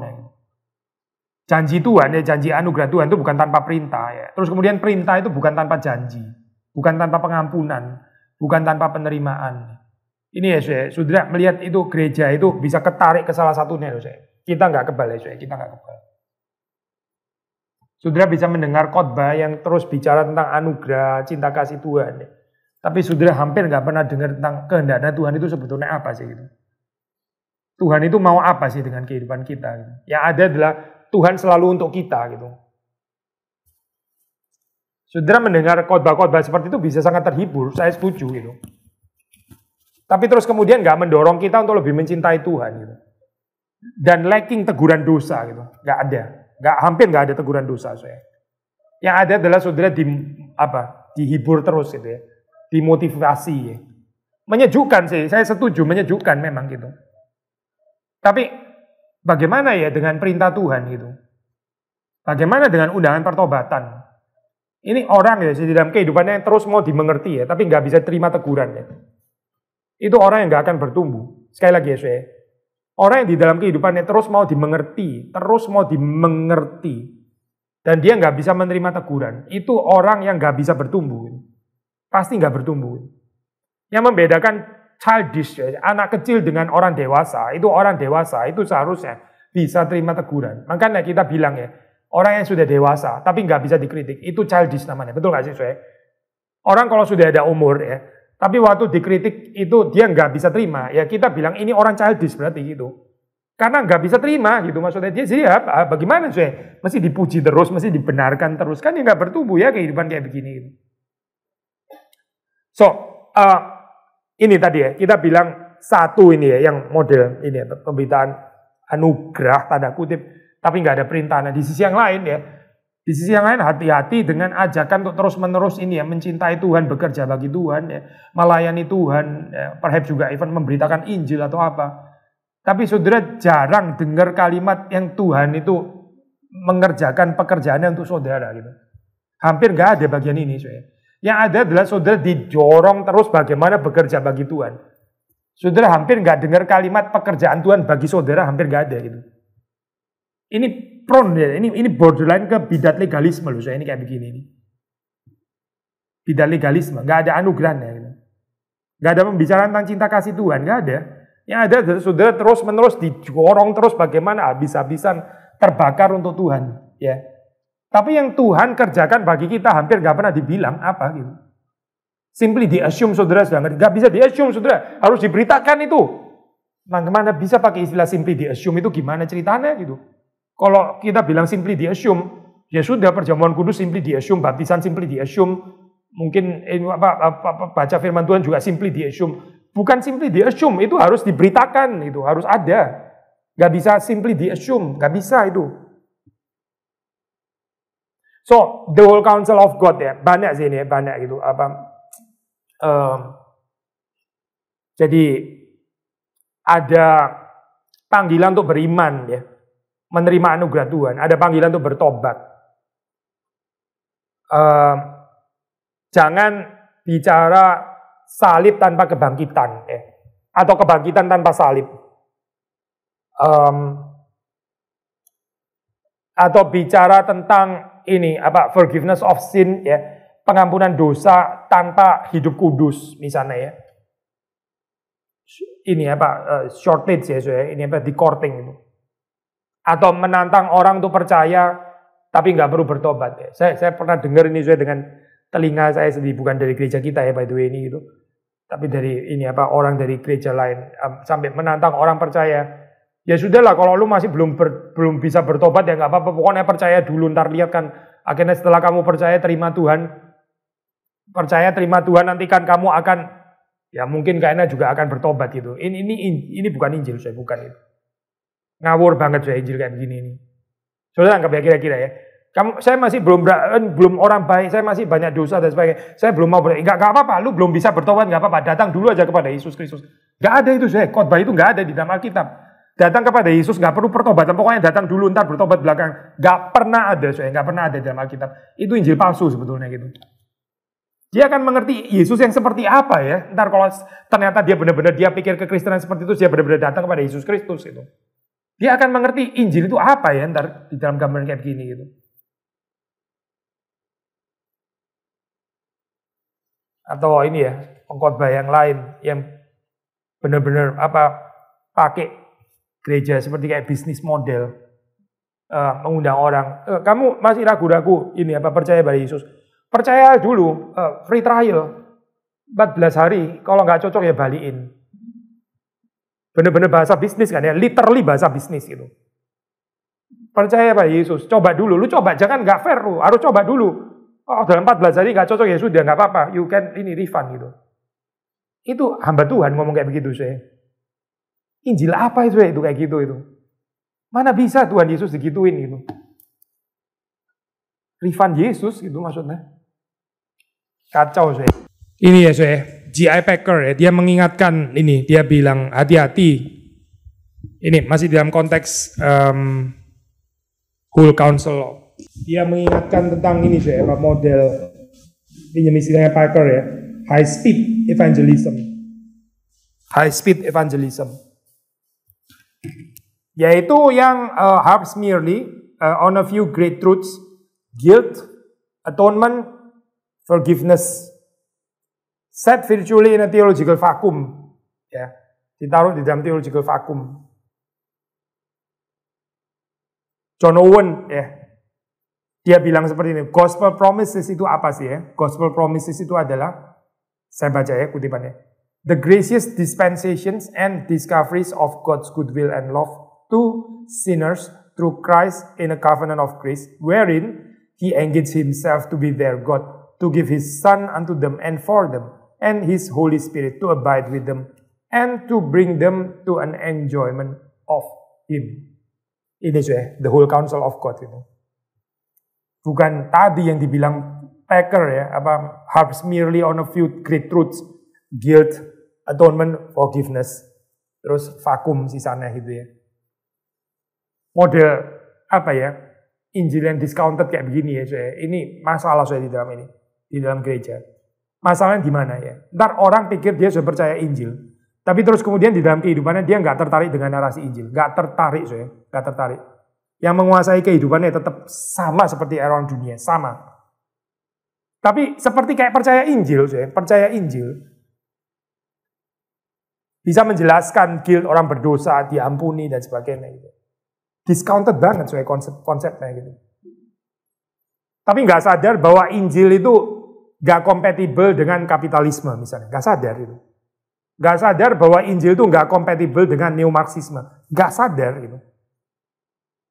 Janji Tuhan ya, janji anugerah Tuhan itu bukan tanpa perintah ya. Terus kemudian perintah itu bukan tanpa janji, bukan tanpa pengampunan, bukan tanpa penerimaan. Ini ya saya, saudara melihat itu gereja itu bisa ketarik ke salah satunya ya saya. Kita nggak kebal ya saya, kita nggak kebal. Saudara bisa mendengar khotbah yang terus bicara tentang anugerah, cinta kasih Tuhan. Ya. Tapi saudara hampir nggak pernah dengar tentang kehendaknya Tuhan itu sebetulnya apa sih gitu. Tuhan itu mau apa sih dengan kehidupan kita? Gitu. Yang ada adalah Tuhan selalu untuk kita gitu. Saudara mendengar khotbah-khotbah seperti itu bisa sangat terhibur, saya setuju gitu. Tapi terus kemudian nggak mendorong kita untuk lebih mencintai Tuhan gitu. Dan lacking teguran dosa gitu, nggak ada, hampir nggak ada teguran dosa saya. Yang ada adalah saudara dihibur terus gitu ya. Dimotivasi ya. Menyejukkan sih, saya setuju menyejukkan memang gitu. Tapi bagaimana ya dengan perintah Tuhan gitu? Bagaimana dengan undangan pertobatan? Ini orang ya di dalam kehidupannya yang terus mau dimengerti ya, tapi nggak bisa terima teguran ya. Itu orang yang nggak akan bertumbuh. Sekali lagi ya, saya. Orang yang di dalam kehidupannya terus mau dimengerti, dan dia nggak bisa menerima teguran, itu orang yang nggak bisa bertumbuh. Pasti nggak bertumbuh. Yang membedakan childish, ya, anak kecil dengan orang dewasa itu seharusnya bisa terima teguran. Makanya kita bilang ya, orang yang sudah dewasa tapi nggak bisa dikritik, itu childish namanya. Betul nggak sih, saya? Orang kalau sudah ada umur ya, tapi waktu dikritik itu dia nggak bisa terima, ya kita bilang ini orang childish berarti gitu. Karena nggak bisa terima gitu maksudnya dia. Jadi ya, bagaimana saya? Mesti dipuji terus, mesti dibenarkan terus, kan dia nggak bertumbuh ya kehidupan kayak begini gitu. So, ini tadi ya, kita bilang satu ini ya, yang model ini ya, pemberitaan anugerah tanda kutip, tapi nggak ada perintah. Nah, di sisi yang lain ya, hati-hati dengan ajakan untuk terus-menerus ini ya, mencintai Tuhan, bekerja bagi Tuhan ya, melayani Tuhan, ya, perhaps juga even memberitakan Injil atau apa. Tapi saudara jarang dengar kalimat yang Tuhan itu mengerjakan pekerjaannya untuk saudara gitu. Hampir nggak ada bagian ini, saudara. Yang ada adalah saudara didorong terus bagaimana bekerja bagi Tuhan. Saudara hampir nggak dengar kalimat pekerjaan Tuhan bagi saudara, hampir nggak ada gitu. Ini prone ya, ini borderline ke bidat legalisme loh, saya ini kayak begini ini. Bidat legalisme, nggak ada anugerahnya gitu. Nggak ada pembicaraan tentang cinta kasih Tuhan, nggak ada. Yang ada adalah saudara terus menerus didorong terus bagaimana habis-habisan terbakar untuk Tuhan, ya. Tapi yang Tuhan kerjakan bagi kita hampir nggak pernah dibilang apa gitu. Simply di-assume saudara sudah ngerti. Nggak bisa di-assume saudara, harus diberitakan itu. Bagaimana bisa pakai istilah simply di-assume itu gimana ceritanya gitu. Kalau kita bilang simply di-assume, ya sudah perjamuan kudus simply di-assume, baptisan simply di-assume, mungkin baca firman Tuhan juga simply di-assume. Bukan simply di-assume, itu harus diberitakan, itu harus ada. Nggak bisa simply di-assume, nggak bisa itu. So, the whole counsel of God ya, banyak sih ini ya, banyak gitu. Jadi ada panggilan untuk beriman ya, menerima anugerah Tuhan. Ada panggilan untuk bertobat. Jangan bicara salib tanpa kebangkitan ya, atau kebangkitan tanpa salib. Atau bicara tentang ini forgiveness of sin ya, pengampunan dosa tanpa hidup kudus misalnya ya. Ini shortage ya, saya ini di-courting itu. Atau menantang orang untuk percaya tapi nggak perlu bertobat ya. Saya pernah dengar ini saya dengan telinga saya sendiri, bukan dari gereja kita ya by the way ini gitu. Tapi dari ini orang dari gereja lain sampai menantang orang percaya. Ya sudahlah, kalau lu masih belum bisa bertobat ya nggak apa-apa, pokoknya percaya dulu, ntar lihat kan akhirnya setelah kamu percaya terima Tuhan nanti kan kamu akan ya mungkin kayaknya juga akan bertobat gitu. Ini bukan Injil, saya bukan itu. Ngawur banget saya Injil kayak begini ini. Saudara anggap ya kira-kira ya. Saya masih belum orang baik, saya masih banyak dosa dan sebagainya. Saya belum mau enggak apa-apa, lu belum bisa bertobat enggak apa-apa, datang dulu aja kepada Yesus Kristus. Enggak ada itu saya, khotbah itu enggak ada di dalam Alkitab. Datang kepada Yesus nggak perlu pertobatan, pokoknya datang dulu ntar bertobat belakang. Nggak pernah ada, nggak pernah ada dalam Alkitab. Itu Injil palsu sebetulnya gitu. Dia akan mengerti Yesus yang seperti apa ya. Ntar kalau ternyata dia benar-benar dia pikir kekristenan seperti itu, dia benar-benar datang kepada Yesus Kristus itu. Dia akan mengerti Injil itu apa ya ntar di dalam gambaran kayak begini gitu. Atau ini ya pengkhotbah yang lain yang benar-benar pakai gereja seperti kayak bisnis model, mengundang orang. Kamu masih ragu-ragu ini percaya pada Yesus? Percaya dulu, free trial, 14 hari. Kalau nggak cocok ya balikin. Bener-bener bahasa bisnis kan ya, literally bahasa bisnis gitu. Percaya pada Yesus, coba dulu. Lu coba, jangan nggak fair lu, harus coba dulu. Oh dalam 14 hari nggak cocok ya sudah nggak apa-apa, you can ini refund gitu. Itu hamba Tuhan ngomong kayak begitu saya. Injil apa itu kayak gitu itu. Mana bisa Tuhan Yesus digituin gitu. Refund Yesus gitu maksudnya. Kacau saya. Ini ya saya, G.I. Packer ya, dia mengingatkan ini, dia bilang hati-hati. Ini masih dalam konteks whole council. Dia mengingatkan tentang ini saya, model pinjam istilahnya Packer ya, high speed evangelism. High speed evangelism. Yaitu yang harps merely on a few great truths, guilt, atonement, forgiveness, set virtually in a theological vacuum, ya, ditaruh di dalam theological vacuum. John Owen, ya, dia bilang seperti ini, gospel promises itu apa sih ya? Gospel promises itu adalah, saya baca ya kutipannya, the gracious dispensations and discoveries of God's goodwill and love to sinners through Christ in a covenant of grace, wherein he engaged himself to be their God, to give his Son unto them and for them, and his Holy Spirit to abide with them, and to bring them to an enjoyment of him. Ini sudah, the whole counsel of God itu. Bukan tadi yang dibilang Packer ya, apa harps merely on a few great truths, guilt, atonement, forgiveness, terus vakum sisanya gitu ya. Model apa ya, Injil yang discounted kayak begini ya saya. Ini masalah saya di dalam ini, di dalam gereja. Masalahnya di mana ya? Ntar orang pikir dia sudah percaya Injil, tapi terus kemudian di dalam kehidupannya dia nggak tertarik dengan narasi Injil, nggak tertarik saya, nggak tertarik. Yang menguasai kehidupannya tetap sama seperti orang dunia, sama. Tapi seperti kayak percaya Injil saya, percaya Injil bisa menjelaskan guilt orang berdosa, diampuni dan sebagainya gitu. Discounted banget soal konsepnya gitu. Tapi nggak sadar bahwa Injil itu nggak kompatibel dengan kapitalisme misalnya, nggak sadar itu. Nggak sadar bahwa Injil itu nggak kompatibel dengan neo-marxisme, nggak sadar gitu.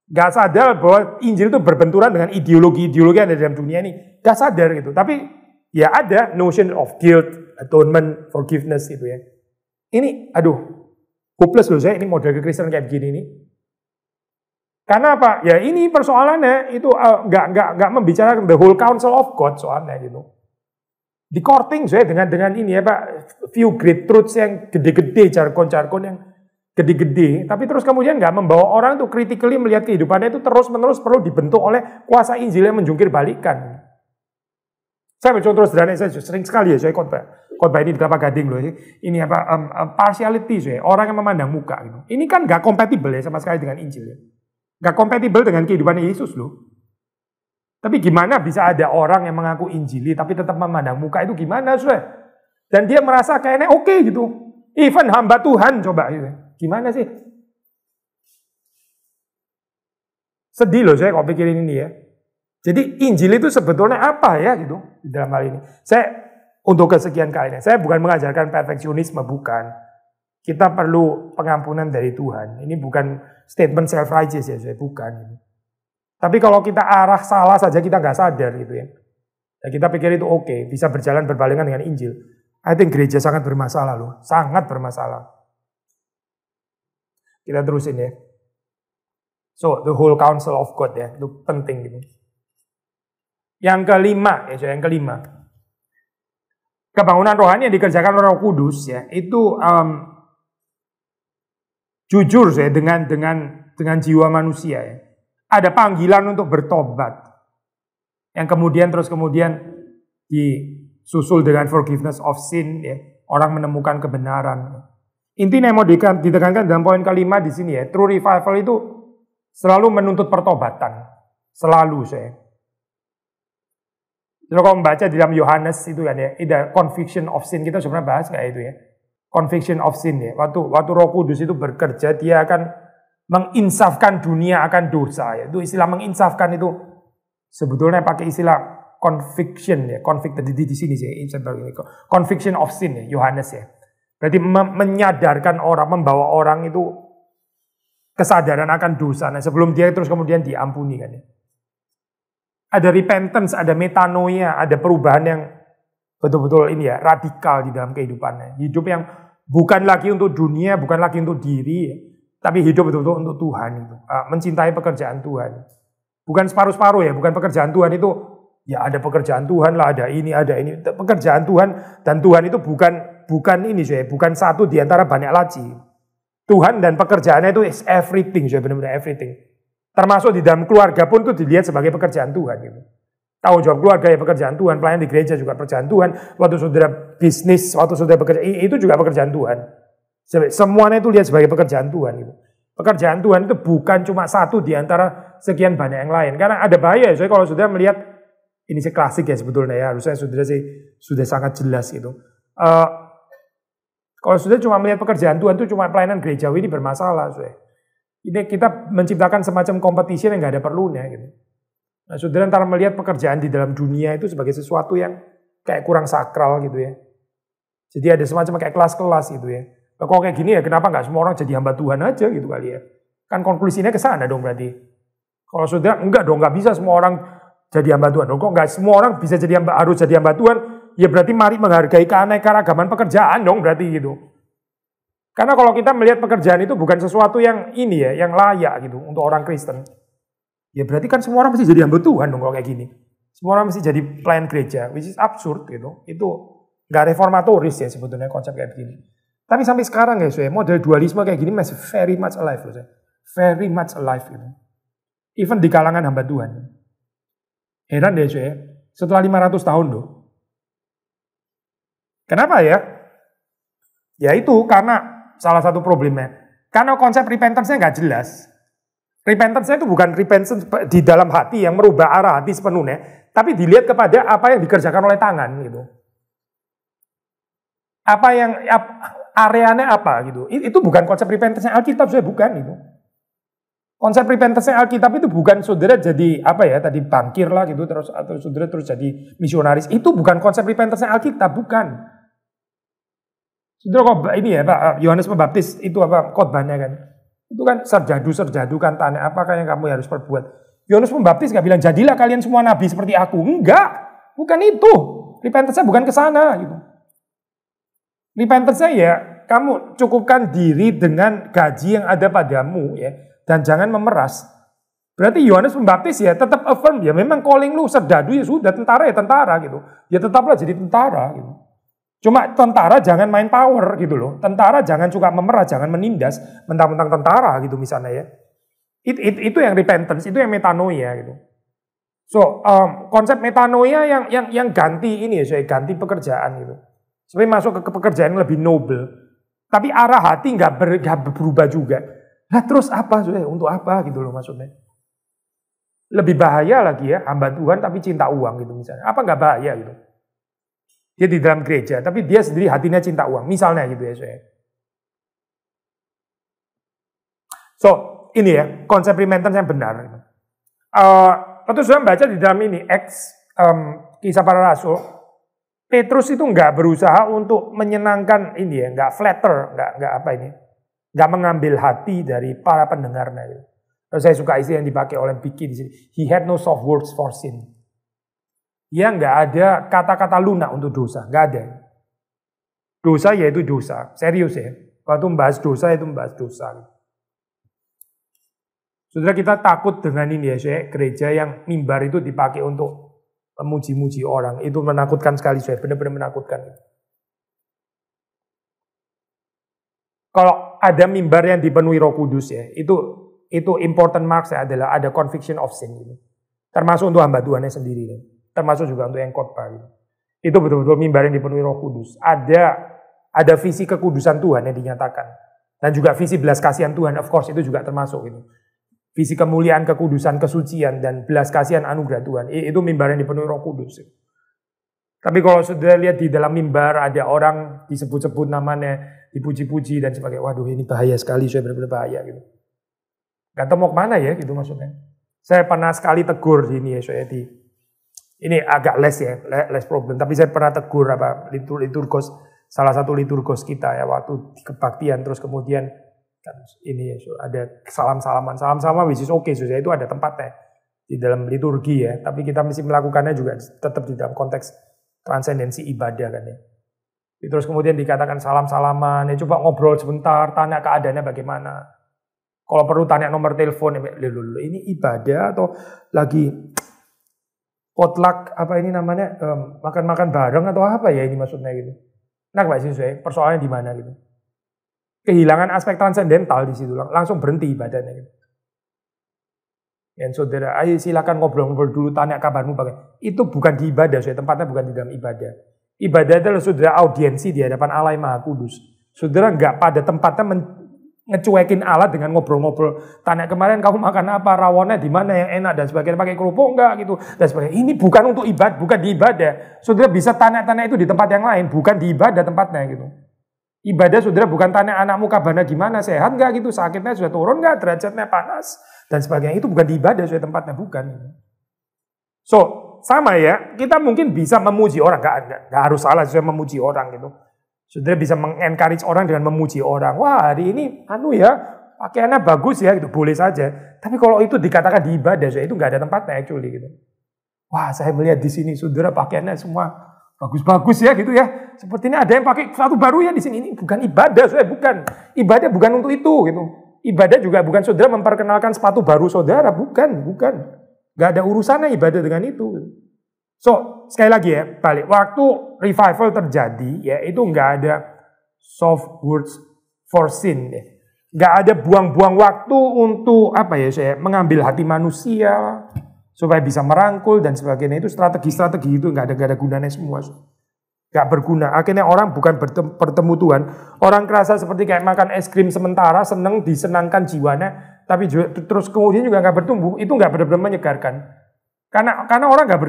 Nggak sadar bahwa Injil itu berbenturan dengan ideologi-ideologi yang ada dalam dunia ini, nggak sadar gitu. Tapi ya ada notion of guilt, atonement, forgiveness gitu ya. Ini, aduh, hopeless loh saya, ini model kekristenan kayak begini nih. Karena apa? Ya ini persoalannya itu nggak membicarakan the whole counsel of God soalnya gitu. Di courting saya dengan ini ya Pak, few great truths yang gede-gede, jargon-jargon yang gede-gede, tapi terus kemudian nggak membawa orang itu critically melihat kehidupannya itu terus-menerus perlu dibentuk oleh kuasa Injil yang menjungkir balikan. Saya bercontoh sederhana, saya sering sekali ya saya khotbah ini di Kelapa Gading loh. Ini apa partiality saya, orang yang memandang muka gitu. Ini kan nggak kompatibel ya sama sekali dengan Injil ya. Gak kompatibel dengan kehidupan Yesus loh. Tapi gimana bisa ada orang yang mengaku Injili tapi tetap memandang muka itu gimana sudah? Dan dia merasa kayaknya oke gitu. Even hamba Tuhan coba gitu. Gimana sih? Sedih loh saya kalau pikirin ini ya. Jadi Injil itu sebetulnya apa ya gitu di dalam hal ini. Saya untuk kesekian kalinya, saya bukan mengajarkan perfeksionisme, bukan. Kita perlu pengampunan dari Tuhan. Ini bukan statement self-righteous ya, saya bukan. Tapi kalau kita arah salah saja kita nggak sadar gitu ya. Dan kita pikir itu oke, bisa berjalan berbarengan dengan Injil. I think gereja sangat bermasalah loh, sangat bermasalah. Kita terusin ya. So, the whole counsel of God ya, itu penting gitu. Yang kelima, yang kelima. Kebangunan rohani yang dikerjakan oleh Roh Kudus ya, itu jujur saya dengan jiwa manusia ya. Ada panggilan untuk bertobat. Yang kemudian disusul dengan forgiveness of sin ya. Orang menemukan kebenaran. Intinya yang mau ditekankan dalam poin kelima di sini ya, true revival itu selalu menuntut pertobatan. Selalu saya. Kalau kamu membaca di dalam Yohanes itu kan ya, ada conviction of sin, kita sebenarnya bahas kayak itu ya. Conviction of sin ya. Waktu Roh Kudus itu bekerja, dia akan menginsafkan dunia akan dosa ya. Itu istilah menginsafkan itu sebetulnya pakai istilah conviction ya. Convict di sini sih. Conviction of sin ya, Yohanes ya. Berarti menyadarkan orang, membawa orang itu kesadaran akan dosa. Nah, sebelum dia terus kemudian diampuni kan ya. Ada repentance, ada metanoia, ada perubahan yang betul-betul ini ya, radikal di dalam kehidupannya. Hidup yang bukan lagi untuk dunia, bukan lagi untuk diri, tapi hidup betul-betul untuk Tuhan itu. Mencintai pekerjaan Tuhan. Bukan separuh-separuh ya, bukan pekerjaan Tuhan itu Ya ada pekerjaan Tuhan lah, ada ini. Pekerjaan Tuhan dan Tuhan itu bukan ini bukan satu di antara banyak laci. Tuhan dan pekerjaannya itu is everything, benar-benar everything. Termasuk di dalam keluarga pun itu dilihat sebagai pekerjaan Tuhan gitu. Tanggung jawab keluarga ya pekerjaan Tuhan, pelayan di gereja juga pekerjaan Tuhan, waktu saudara bisnis, waktu saudara bekerja, itu juga pekerjaan Tuhan. Semuanya itu lihat sebagai pekerjaan Tuhan gitu. Pekerjaan Tuhan itu bukan cuma satu di antara sekian banyak yang lain. Karena ada bahaya, soalnya kalau saudara melihat ini sih klasik ya sebetulnya ya, harusnya saudara sih sudah sangat jelas gitu. Kalau saudara cuma melihat pekerjaan Tuhan itu cuma pelayanan gerejawi ini bermasalah. Ini kita menciptakan semacam competition yang nggak ada perlunya gitu. Nah, saudara antara melihat pekerjaan di dalam dunia itu sebagai sesuatu yang kayak kurang sakral gitu ya. Jadi ada semacam kayak kelas-kelas gitu ya. Nah, kalau kayak gini ya kenapa nggak semua orang jadi hamba Tuhan aja gitu kali ya. Kan konklusinya ke sana dong berarti. Kalau saudara enggak dong, nggak bisa semua orang jadi hamba Tuhan. Kok nggak semua orang bisa jadi harus jadi hamba Tuhan? Ya berarti mari menghargai keanekaragaman pekerjaan dong berarti gitu. Karena kalau kita melihat pekerjaan itu bukan sesuatu yang ini ya, yang layak gitu untuk orang Kristen. Ya berarti kan semua orang mesti jadi hamba Tuhan dong kalau kayak gini. Semua orang mesti jadi pelayan gereja, which is absurd gitu. Itu nggak reformatoris ya sebetulnya konsep kayak begini. Tapi sampai sekarang ya, model dualisme kayak gini masih very much alive loh, very much alive gitu. Even di kalangan hamba Tuhan. Heran deh setelah 500 tahun loh. Kenapa ya? Ya itu karena salah satu problemnya. Karena konsep repentance-nya nggak jelas. Repentance-nya itu bukan repentance di dalam hati yang merubah arah hati sepenuhnya, tapi dilihat kepada apa yang dikerjakan oleh tangan gitu. Apa yang areanya apa gitu. Itu bukan konsep repentance-nya Alkitab, bukan itu. Konsep repentance-nya Alkitab itu bukan saudara jadi apa ya tadi bankir lah gitu terus atau saudara terus jadi misionaris. Itu bukan konsep repentance-nya Alkitab, bukan. Saudara kok ini ya Pak Yohanes Pembaptis itu apa khotbahnya kan? Itu kan serjadu kan tanya apakah yang kamu harus perbuat. Yohanes Pembaptis nggak bilang jadilah kalian semua nabi seperti aku. Enggak, bukan itu. Repentance-nya bukan ke sana gitu. Repentance-nya ya kamu cukupkan diri dengan gaji yang ada padamu ya. Dan jangan memeras. Berarti Yohanes Pembaptis ya tetap affirm ya memang calling lu serdadu ya sudah tentara ya tentara gitu. Ya tetaplah jadi tentara gitu. Cuma tentara jangan main power gitu loh. Tentara jangan suka memeras, jangan menindas mentang-mentang tentara gitu misalnya ya. Itu yang repentance, itu yang metanoia gitu. So konsep metanoia yang ganti ini ya, ganti pekerjaan gitu. Supaya masuk ke pekerjaan yang lebih noble. Tapi arah hati nggak berubah juga. Nah terus apa sudah untuk apa gitu loh maksudnya. Lebih bahaya lagi ya hamba Tuhan tapi cinta uang gitu misalnya. Apa nggak bahaya gitu. Dia di dalam gereja tapi dia sendiri hatinya cinta uang misalnya gitu ya saya. So ini ya konsep repentance yang benar. Tentu sudah baca di dalam ini Kisah Para Rasul. Petrus itu nggak berusaha untuk menyenangkan ini ya, nggak flatter, nggak apa ini. Gak mengambil hati dari para pendengarnya. Gitu. Saya suka istilah yang dipakai oleh Vicky di sini. He had no soft words for sin. Dia nggak ada kata-kata lunak untuk dosa, nggak ada. Dosa yaitu dosa, serius ya. Waktu membahas dosa itu membahas dosa. Saudara kita takut dengan ini ya, saya gereja yang mimbar itu dipakai untuk memuji-muji orang. Itu menakutkan sekali, saya benar-benar menakutkan. Kalau ada mimbar yang dipenuhi Roh Kudus ya, itu important marks ya adalah ada conviction of sin gitu. Termasuk untuk hamba Tuhannya sendiri ya. Termasuk juga untuk yang khotbah gitu. Itu betul-betul mimbar yang dipenuhi Roh Kudus. Ada visi kekudusan Tuhan yang dinyatakan dan juga visi belas kasihan Tuhan, of course itu juga termasuk gitu. Visi kemuliaan, kekudusan, kesucian dan belas kasihan anugerah Tuhan. Itu mimbar yang dipenuhi Roh Kudus. Gitu. Tapi kalau sudah lihat di dalam mimbar ada orang disebut-sebut namanya, dipuji-puji dan sebagainya. Waduh ini bahaya sekali, saya benar-benar bahaya gitu. Gak tahu mau kemana ya gitu maksudnya. Saya pernah sekali tegur ini ya saya ini agak les ya, les problem. Tapi saya pernah tegur liturgos, salah satu liturgos kita ya waktu di kebaktian terus kemudian kan ini ya ada salam-salaman which is okay, saya itu ada tempatnya di dalam liturgi ya. Tapi kita mesti melakukannya juga tetap di dalam konteks transendensi ibadah kan ya. Terus kemudian dikatakan salam-salaman, ya coba ngobrol sebentar, tanya keadaannya bagaimana. Kalau perlu tanya nomor telepon, ini ibadah atau lagi potluck apa ini namanya makan-makan bareng atau apa ya ini maksudnya gitu. Nah, Pak siswa, persoalannya di mana gitu. Kehilangan aspek transendental di situ langsung berhenti ibadahnya gitu. Dan saudara, ayo silakan ngobrol-ngobrol dulu, tanya kabarmu bagaimana. Itu bukan di ibadah, tempatnya bukan di dalam ibadah. Ibadah adalah saudara audiensi di hadapan Allah yang Maha Kudus. Saudara nggak pada tempatnya ngecuekin Allah dengan ngobrol-ngobrol. Tanya kemarin kamu makan apa, rawonnya di mana yang enak dan sebagainya, pakai kerupuk enggak gitu dan sebagainya. Ini bukan untuk ibadah, bukan di ibadah. Saudara bisa tanya-tanya itu di tempat yang lain, bukan di ibadah tempatnya gitu. Ibadah saudara bukan tanya anakmu kabarnya gimana, sehat nggak gitu, sakitnya sudah turun nggak, derajatnya panas dan sebagainya. Itu bukan di ibadah sudah tempatnya, bukan. So sama ya, kita mungkin bisa memuji orang, nggak harus salah sudah memuji orang gitu. Saudara bisa mengencourage orang dengan memuji orang. Wah hari ini pakaiannya bagus ya, gitu boleh saja. Tapi kalau itu dikatakan di ibadah, itu nggak ada tempatnya actually gitu. Wah saya melihat di sini saudara pakaiannya semua bagus-bagus ya gitu ya. Sepertinya ada yang pakai sepatu baru ya di sini. Ini bukan ibadah, bukan. Ibadah bukan untuk itu gitu. Ibadah juga bukan saudara memperkenalkan sepatu baru saudara, bukan. Gak ada urusannya ibadah dengan itu. So, sekali lagi ya, balik. Waktu revival terjadi ya, itu nggak ada soft words for sin ya. Nggak ada buang-buang waktu untuk mengambil hati manusia supaya bisa merangkul dan sebagainya. Itu strategi-strategi itu nggak ada gunanya semua. Gak berguna. Akhirnya orang bukan bertemu Tuhan. Orang kerasa seperti kayak makan es krim sementara, seneng, disenangkan jiwanya, tapi terus kemudian juga gak bertumbuh. Itu gak benar-benar menyegarkan. Karena orang gak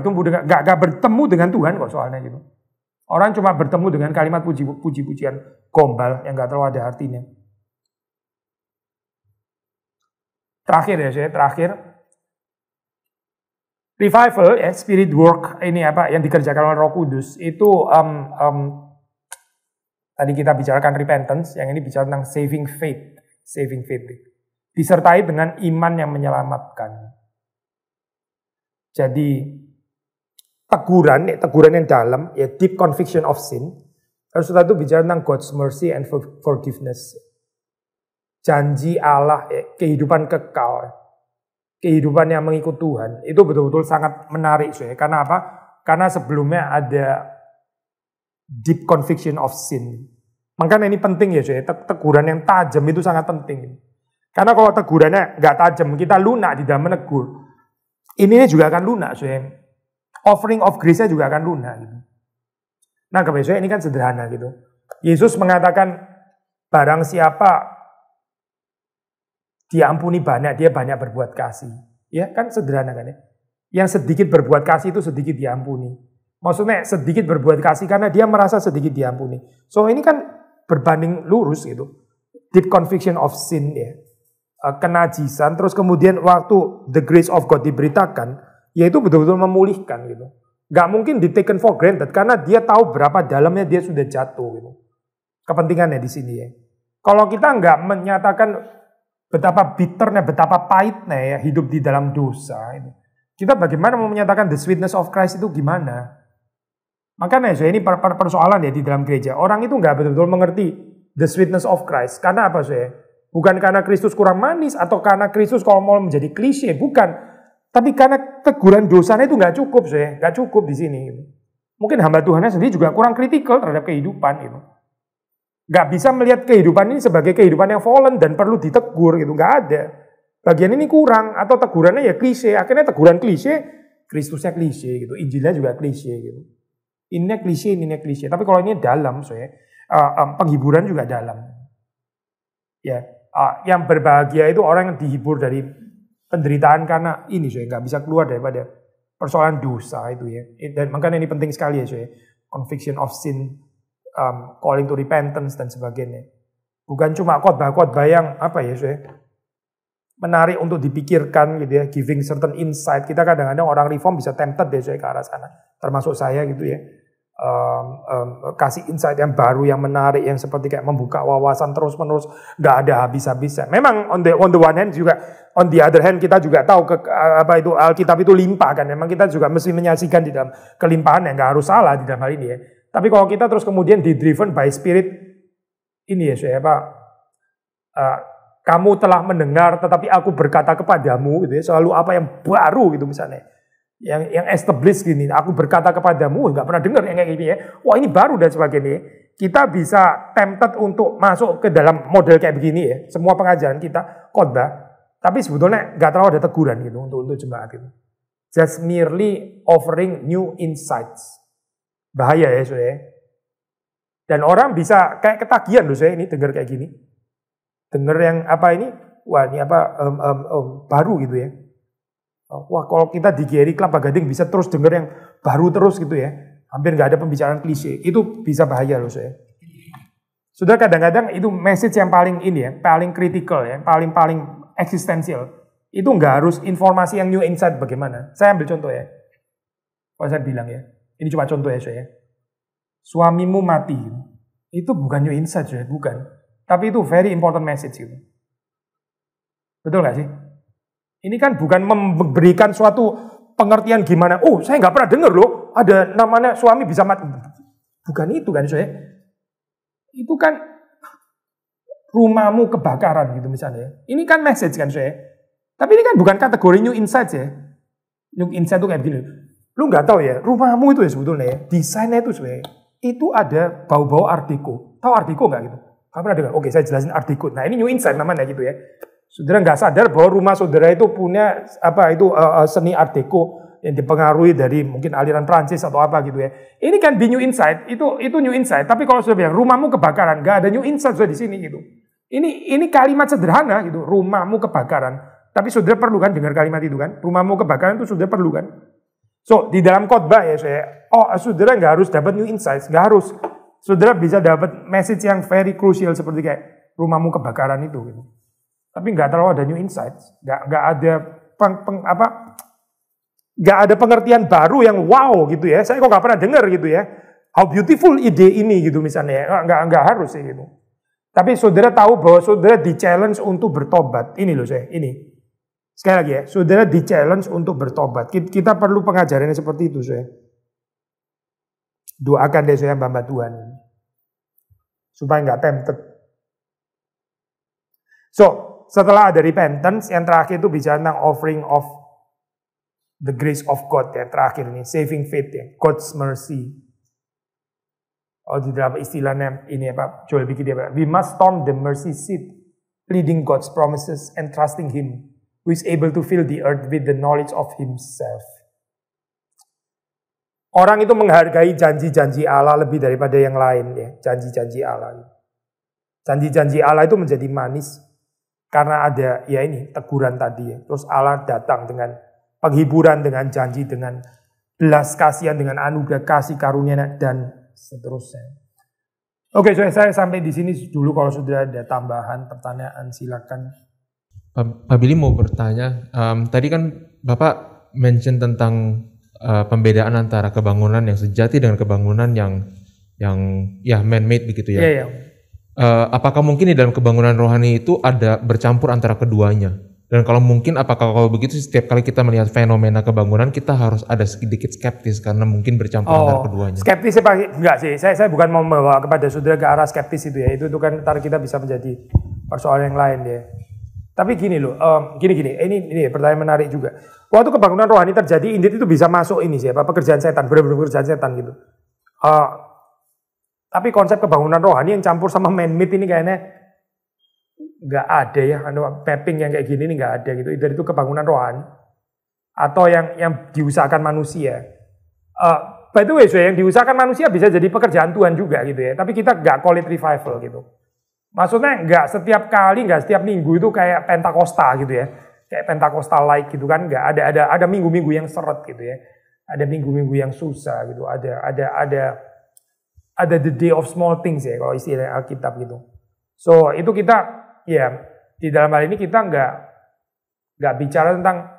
bertemu dengan Tuhan kok soalnya gitu. Orang cuma bertemu dengan kalimat puji-pujian gombal yang gak terlalu ada artinya. Terakhir. Revival ya, spirit work ini yang dikerjakan oleh Roh Kudus itu tadi kita bicarakan repentance, yang ini bicara tentang saving faith, disertai dengan iman yang menyelamatkan. Jadi teguran yang dalam ya, deep conviction of sin. Terus setelah itu bicara tentang God's mercy and forgiveness, janji Allah, kehidupan kekal. Kehidupan yang mengikut Tuhan itu betul-betul sangat menarik karena apa? Karena sebelumnya ada deep conviction of sin. Makanya ini penting ya teguran yang tajam itu sangat penting. Karena kalau tegurannya nggak tajam, kita lunak di dalam menegur, ini juga akan lunak offering of grace-nya juga akan lunak gitu. Nah kemudian ini kan sederhana gitu. Yesus mengatakan barang siapa dia ampuni banyak, dia banyak berbuat kasih. Ya kan sederhana kan ya. Yang sedikit berbuat kasih itu sedikit diampuni. Maksudnya sedikit berbuat kasih karena dia merasa sedikit diampuni. So ini kan berbanding lurus gitu. Deep conviction of sin ya. Kenajisan, terus kemudian waktu the grace of God diberitakan, yaitu betul-betul memulihkan gitu. Gak mungkin di taken for granted karena dia tahu berapa dalamnya dia sudah jatuh gitu. Kepentingannya di sini ya. Kalau kita nggak menyatakan betapa bitternya, betapa pahitnya ya hidup di dalam dosa. Kita bagaimana mau menyatakan the sweetness of Christ itu gimana? Makanya ini persoalan ya di dalam gereja. Orang itu nggak betul-betul mengerti the sweetness of Christ. Karena apa Bukan karena Kristus kurang manis atau karena Kristus kalau mau menjadi klise, bukan. Tapi karena teguran dosanya itu nggak cukup nggak cukup di sini. Mungkin hamba Tuhannya sendiri juga kurang kritikal terhadap kehidupan itu. Gak bisa melihat kehidupan ini sebagai kehidupan yang fallen dan perlu ditegur gitu, gak ada. Bagian ini kurang atau tegurannya ya klise. Akhirnya teguran klise, Kristusnya klise gitu, Injilnya juga klise gitu. Ini klise. Tapi kalau ini dalam, penghiburan juga dalam. Ya, yang berbahagia itu orang yang dihibur dari penderitaan karena ini nggak bisa keluar daripada persoalan dosa itu ya. Dan makanya ini penting sekali ya conviction of sin. Calling to repentance dan sebagainya. Bukan cuma khotbah-khotbah yang menarik untuk dipikirkan gitu ya, giving certain insight. Kita kadang-kadang orang reform bisa tempted deh ke arah sana, termasuk saya gitu ya. Kasih insight yang baru, yang menarik, yang seperti kayak membuka wawasan terus-menerus, nggak ada habis-habisnya. Memang on the one hand juga, on the other hand kita juga tahu Alkitab itu limpah kan. Memang kita juga mesti menyaksikan di dalam kelimpahan yang nggak harus salah di dalam hal ini ya. Tapi kalau kita terus kemudian di-driven by spirit, ini ya kamu telah mendengar tetapi aku berkata kepadamu gitu ya, selalu apa yang baru gitu misalnya. yang established gini, aku berkata kepadamu, nggak pernah dengar yang kayak gini ya. Wah ini baru dan sebagainya. Kita bisa tempted untuk masuk ke dalam model kayak begini ya. Semua pengajaran kita khotbah, tapi sebetulnya nggak terlalu ada teguran gitu untuk jemaat itu. Just merely offering new insights. Bahaya ya soalnya. Dan orang bisa kayak ketagihan loh saya ini dengar kayak gini. Dengar yang apa ini? Wah ini apa baru gitu ya. Wah kalau kita di GRI Kelapa Gading bisa terus denger yang baru terus gitu ya. Hampir nggak ada pembicaraan klise. Itu bisa bahaya loh saya. Sudah kadang-kadang itu message yang paling ini ya, paling kritikal ya, paling eksistensial. Itu nggak harus informasi yang new insight bagaimana. Saya ambil contoh ya. Kalau saya bilang ya, ini cuma contoh ya saya. Suamimu mati. Itu bukan new insight saya, bukan. Tapi itu very important message gitu. Betul nggak sih? Ini kan bukan memberikan suatu pengertian gimana. Oh, saya nggak pernah dengar loh. Ada namanya suami bisa mati. Bukan itu kan, saya. Itu kan rumahmu kebakaran gitu misalnya. Ini kan message kan, saya. Tapi ini kan bukan kategori new insight ya. New insight itu kayak gini. Lu nggak tahu ya, rumahmu itu ya sebetulnya ya. Desainnya itu sebenarnya. Itu ada bau-bau Art Deco. Tahu Art Deco nggak gitu? Kamu pernah dengar? Oke, saya jelasin Art Deco. Nah, ini new insight namanya gitu ya. Saudara nggak sadar bahwa rumah saudara itu punya seni Art Deco yang dipengaruhi dari mungkin aliran Prancis atau apa gitu ya. Ini kan new insight, itu new insight. Tapi kalau saudara bilang rumahmu kebakaran, nggak ada new insight saudara di sini gitu. Ini kalimat sederhana gitu, rumahmu kebakaran. Tapi saudara perlu kan dengar kalimat itu kan? Rumahmu kebakaran itu saudara perlu kan? So di dalam khotbah ya saudara nggak harus dapat new insights, nggak harus. Saudara bisa dapat message yang very crucial seperti kayak rumahmu kebakaran itu gitu. Tapi nggak terlalu ada new insights, nggak ada nggak ada pengertian baru yang wow gitu ya. Saya kok nggak pernah dengar gitu ya. How beautiful ide ini gitu misalnya. Nggak harus sih gitu. Tapi saudara tahu bahwa saudara di challenge untuk bertobat. Ini loh saya, ini. Sekali lagi ya, saudara di challenge untuk bertobat. Kita perlu pengajarannya seperti itu saya. Doakan deh saya hamba Tuhan supaya nggak tempted. So setelah ada repentance, yang terakhir itu bicara tentang offering of the grace of God ya, terakhir ini saving faith ya, God's mercy. Oh di dalam istilahnya ini apa? Joel bikin dia apa? We must storm the mercy seat, pleading God's promises and trusting Him, who is able to fill the earth with the knowledge of Himself. Orang itu menghargai janji-janji Allah lebih daripada yang lain ya, janji-janji Allah. Janji-janji Allah itu menjadi manis. Karena ada ya ini teguran tadi ya. Terus Allah datang dengan penghiburan, dengan janji, dengan belas kasihan, dengan anugerah kasih karunia dan seterusnya. Oke, saya sampai di sini dulu. Kalau sudah ada tambahan pertanyaan silakan. Pak Billy mau bertanya. Tadi kan Bapak mention tentang pembedaan antara kebangunan yang sejati dengan kebangunan yang ya man-made begitu ya. Iya. Apakah mungkin di dalam kebangunan rohani itu ada bercampur antara keduanya? Dan kalau mungkin, apakah kalau begitu setiap kali kita melihat fenomena kebangunan kita harus ada sedikit skeptis karena mungkin bercampur antara keduanya? Skeptis enggak sih. Saya bukan mau membawa kepada saudara ke arah skeptis itu ya. Itu kan ntar kita bisa menjadi persoalan yang lain ya. Tapi gini loh, gini. Ini pertanyaan menarik juga. Waktu kebangunan rohani terjadi, indeed itu bisa masuk ini sih, pekerjaan setan, benar-benar pekerjaan setan gitu. Tapi konsep kebangunan rohani yang campur sama man-made ini kayaknya nggak ada ya, mapping yang kayak gini ini nggak ada gitu. Itu kebangunan rohani atau yang diusahakan manusia. By the way, yang diusahakan manusia bisa jadi pekerjaan Tuhan juga gitu ya. Tapi kita nggak call it revival gitu. Maksudnya nggak setiap kali, nggak setiap minggu itu kayak Pentakosta gitu ya. Kayak Pentakosta like gitu kan, nggak ada minggu-minggu yang seret gitu ya. Ada minggu-minggu yang susah gitu. Ada the day of small things ya kalau istilah Alkitab gitu. So itu kita ya di dalam hal ini kita nggak bicara tentang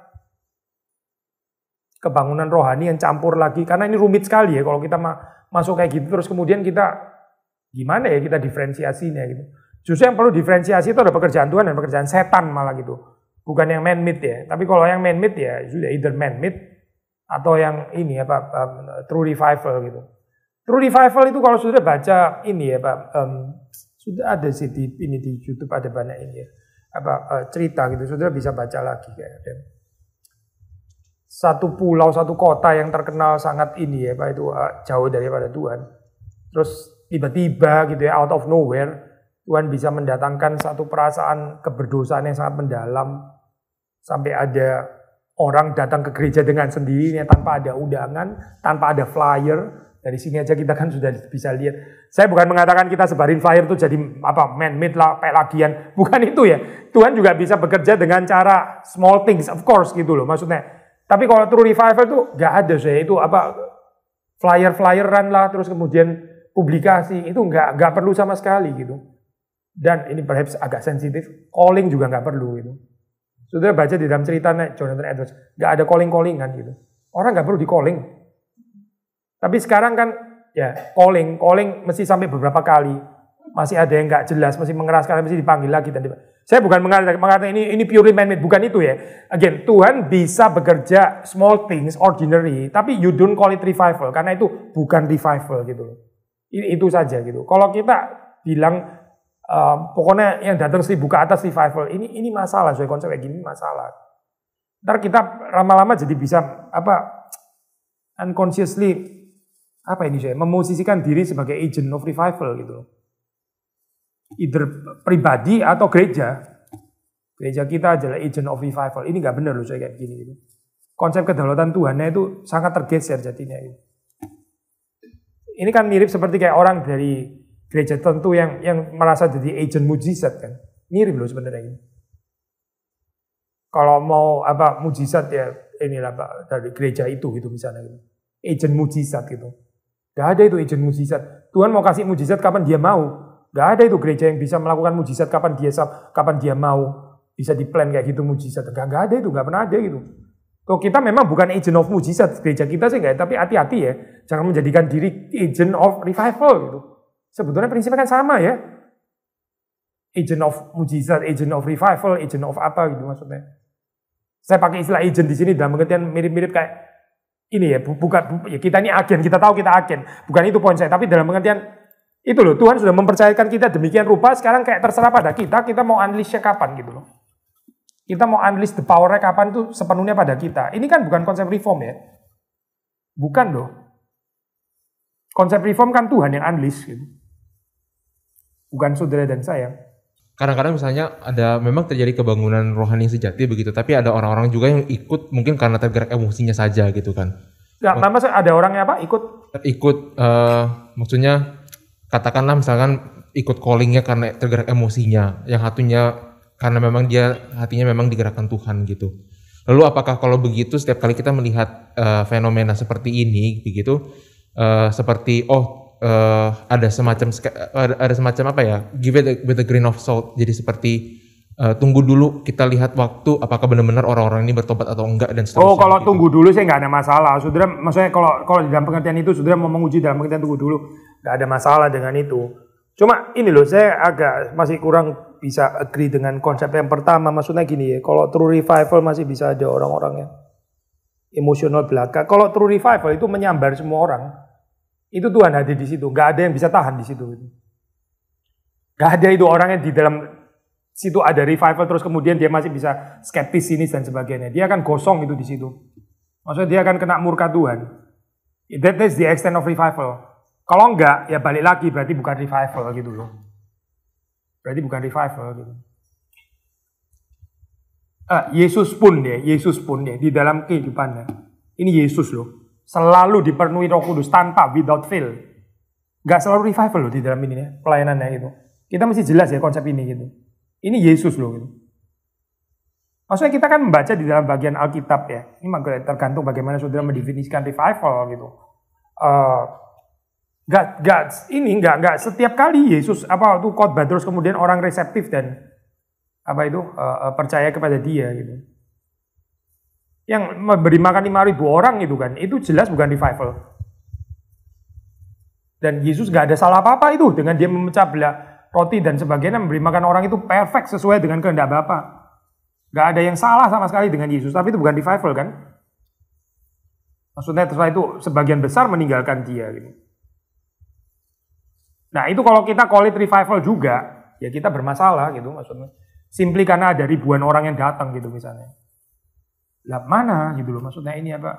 kebangunan rohani yang campur lagi karena ini rumit sekali ya kalau kita masuk kayak gitu terus kemudian kita gimana ya kita diferensiasinya gitu. Justru yang perlu diferensiasi itu ada pekerjaan Tuhan dan pekerjaan setan malah gitu. Bukan yang man-made ya. Tapi kalau yang man-made ya sudah either man-made atau yang ini true revival gitu. True revival itu kalau sudah baca ini ya Pak, sudah ada sih di YouTube ada banyak ini ya, cerita gitu, sudah bisa baca lagi kayak. satu pulau, satu kota yang terkenal sangat ini ya, Pak, itu jauh daripada Tuhan. Terus tiba-tiba gitu ya, out of nowhere, Tuhan bisa mendatangkan satu perasaan keberdosaan yang sangat mendalam. Sampai ada orang datang ke gereja dengan sendirinya tanpa ada undangan, tanpa ada flyer. Dari sini aja kita kan sudah bisa lihat. Saya bukan mengatakan kita sebarin flyer itu jadi man-made lah, lagian. Bukan itu ya. Tuhan juga bisa bekerja dengan cara small things, of course gitu loh maksudnya. Tapi kalau true revival itu nggak ada saya. Itu flyer-flyeran lah, terus kemudian publikasi. Itu nggak perlu sama sekali gitu. Dan ini perhaps agak sensitif, calling juga nggak perlu gitu. Sudah baca di dalam ceritanya Jonathan Edwards, nggak ada calling-callingan gitu. Orang nggak perlu di-calling. Tapi sekarang kan ya calling mesti sampai beberapa kali. Masih ada yang nggak jelas, masih mengeraskan, mesti dipanggil lagi. Saya bukan mengatakan ini purely man-made, bukan itu ya. Again, Tuhan bisa bekerja small things, ordinary, tapi you don't call it revival, karena itu bukan revival gitu. Itu saja gitu. Kalau kita bilang pokoknya yang datang 1000 ke atas revival, ini masalah, soal konsep kayak gini masalah. Ntar kita lama-lama jadi bisa unconsciously memosisikan diri sebagai agent of revival gitu. Either pribadi atau gereja. Gereja kita adalah agent of revival. Ini nggak benar loh saya kayak gini gitu. Konsep kedaulatan Tuhannya itu sangat tergeser jadinya. Ini kan mirip seperti kayak orang dari gereja tertentu yang merasa jadi agent mujizat kan. Mirip loh sebenarnya ini. Kalau mau mujizat ya inilah Pak dari gereja itu gitu misalnya gitu. Agent mujizat gitu. Gak ada itu agent mujizat. Tuhan mau kasih mujizat kapan dia mau. Gak ada itu gereja yang bisa melakukan mujizat kapan dia mau. Bisa di-plan kayak gitu mujizat. Gak ada itu, gak pernah ada gitu. Kalau kita memang bukan agent of mujizat. Gereja kita sih enggak, tapi hati-hati ya. Jangan menjadikan diri agent of revival gitu. Sebetulnya prinsipnya kan sama ya. Agent of mujizat, agent of revival, agent of apa gitu maksudnya. Saya pakai istilah agent di sini dalam pengertian mirip-mirip kayak ini ya, bukan ya kita ini agen, kita tahu kita agen. Bukan itu poin saya, tapi dalam pengertian itu loh, Tuhan sudah mempercayakan kita demikian rupa, sekarang kayak terserah pada kita mau unleash-nya kapan gitu loh. Kita mau unleash the power-nya kapan itu sepenuhnya pada kita. Ini kan bukan konsep reform ya. Bukan loh. Konsep reform kan Tuhan yang unleash gitu. Bukan saudara dan saya. Kadang-kadang misalnya memang terjadi kebangunan rohani sejati begitu, tapi ada orang-orang juga yang ikut mungkin karena tergerak emosinya saja gitu kan. Ya, ada orang yang ikut maksudnya katakanlah misalkan ikut callingnya karena tergerak emosinya, yang satunya karena memang hatinya memang digerakkan Tuhan gitu. Lalu apakah kalau begitu setiap kali kita melihat fenomena seperti ini begitu, seperti ada semacam apa ya, give it with a grain of salt, jadi seperti tunggu dulu kita lihat waktu apakah benar-benar orang-orang ini bertobat atau enggak dan seterusnya. Kalau gitu. Tunggu dulu saya nggak ada masalah, saudara. Maksudnya kalau di dalam pengertian itu saudara mau menguji dalam pengertian tunggu dulu, nggak ada masalah dengan itu. Cuma ini loh, saya agak masih kurang bisa agree dengan konsep yang pertama. Maksudnya gini ya, kalau true revival masih bisa ada orang-orang yang emosional belaka. Kalau true revival itu menyambar semua orang. Itu Tuhan hadir di situ, nggak ada yang bisa tahan di situ. Nggak ada itu orang yang di dalam situ ada revival terus kemudian dia masih bisa skeptis sinis dan sebagainya. Dia akan gosong itu di situ. Maksudnya dia akan kena murka Tuhan. That's the extent of revival. Kalau enggak, ya balik lagi berarti bukan revival gitu loh. Berarti bukan revival gitu. Yesus pun di dalam kehidupannya. Ini Yesus loh. Selalu dipenuhi Roh Kudus tanpa without fail. Gak selalu revival loh di dalam ini ya, pelayanannya itu. Kita mesti jelas ya konsep ini gitu. Ini Yesus loh gitu. Maksudnya kita kan membaca di dalam bagian Alkitab ya. Ini tergantung bagaimana saudara mendefinisikan revival gitu. Gak setiap kali Yesus khotbah terus kemudian orang reseptif dan percaya kepada dia gitu. Yang memberi makan 5.000 orang itu kan, itu jelas bukan revival. Dan Yesus gak ada salah apa-apa itu dengan dia memecah belah roti dan sebagainya, memberi makan orang itu perfect sesuai dengan kehendak Bapa. Gak ada yang salah sama sekali dengan Yesus, tapi itu bukan revival kan? Maksudnya setelah itu sebagian besar meninggalkan dia gitu. Nah itu kalau kita call it revival juga, ya kita bermasalah gitu maksudnya. Simply karena ada ribuan orang yang datang gitu misalnya. Lah mana gitu loh, maksudnya ini apa?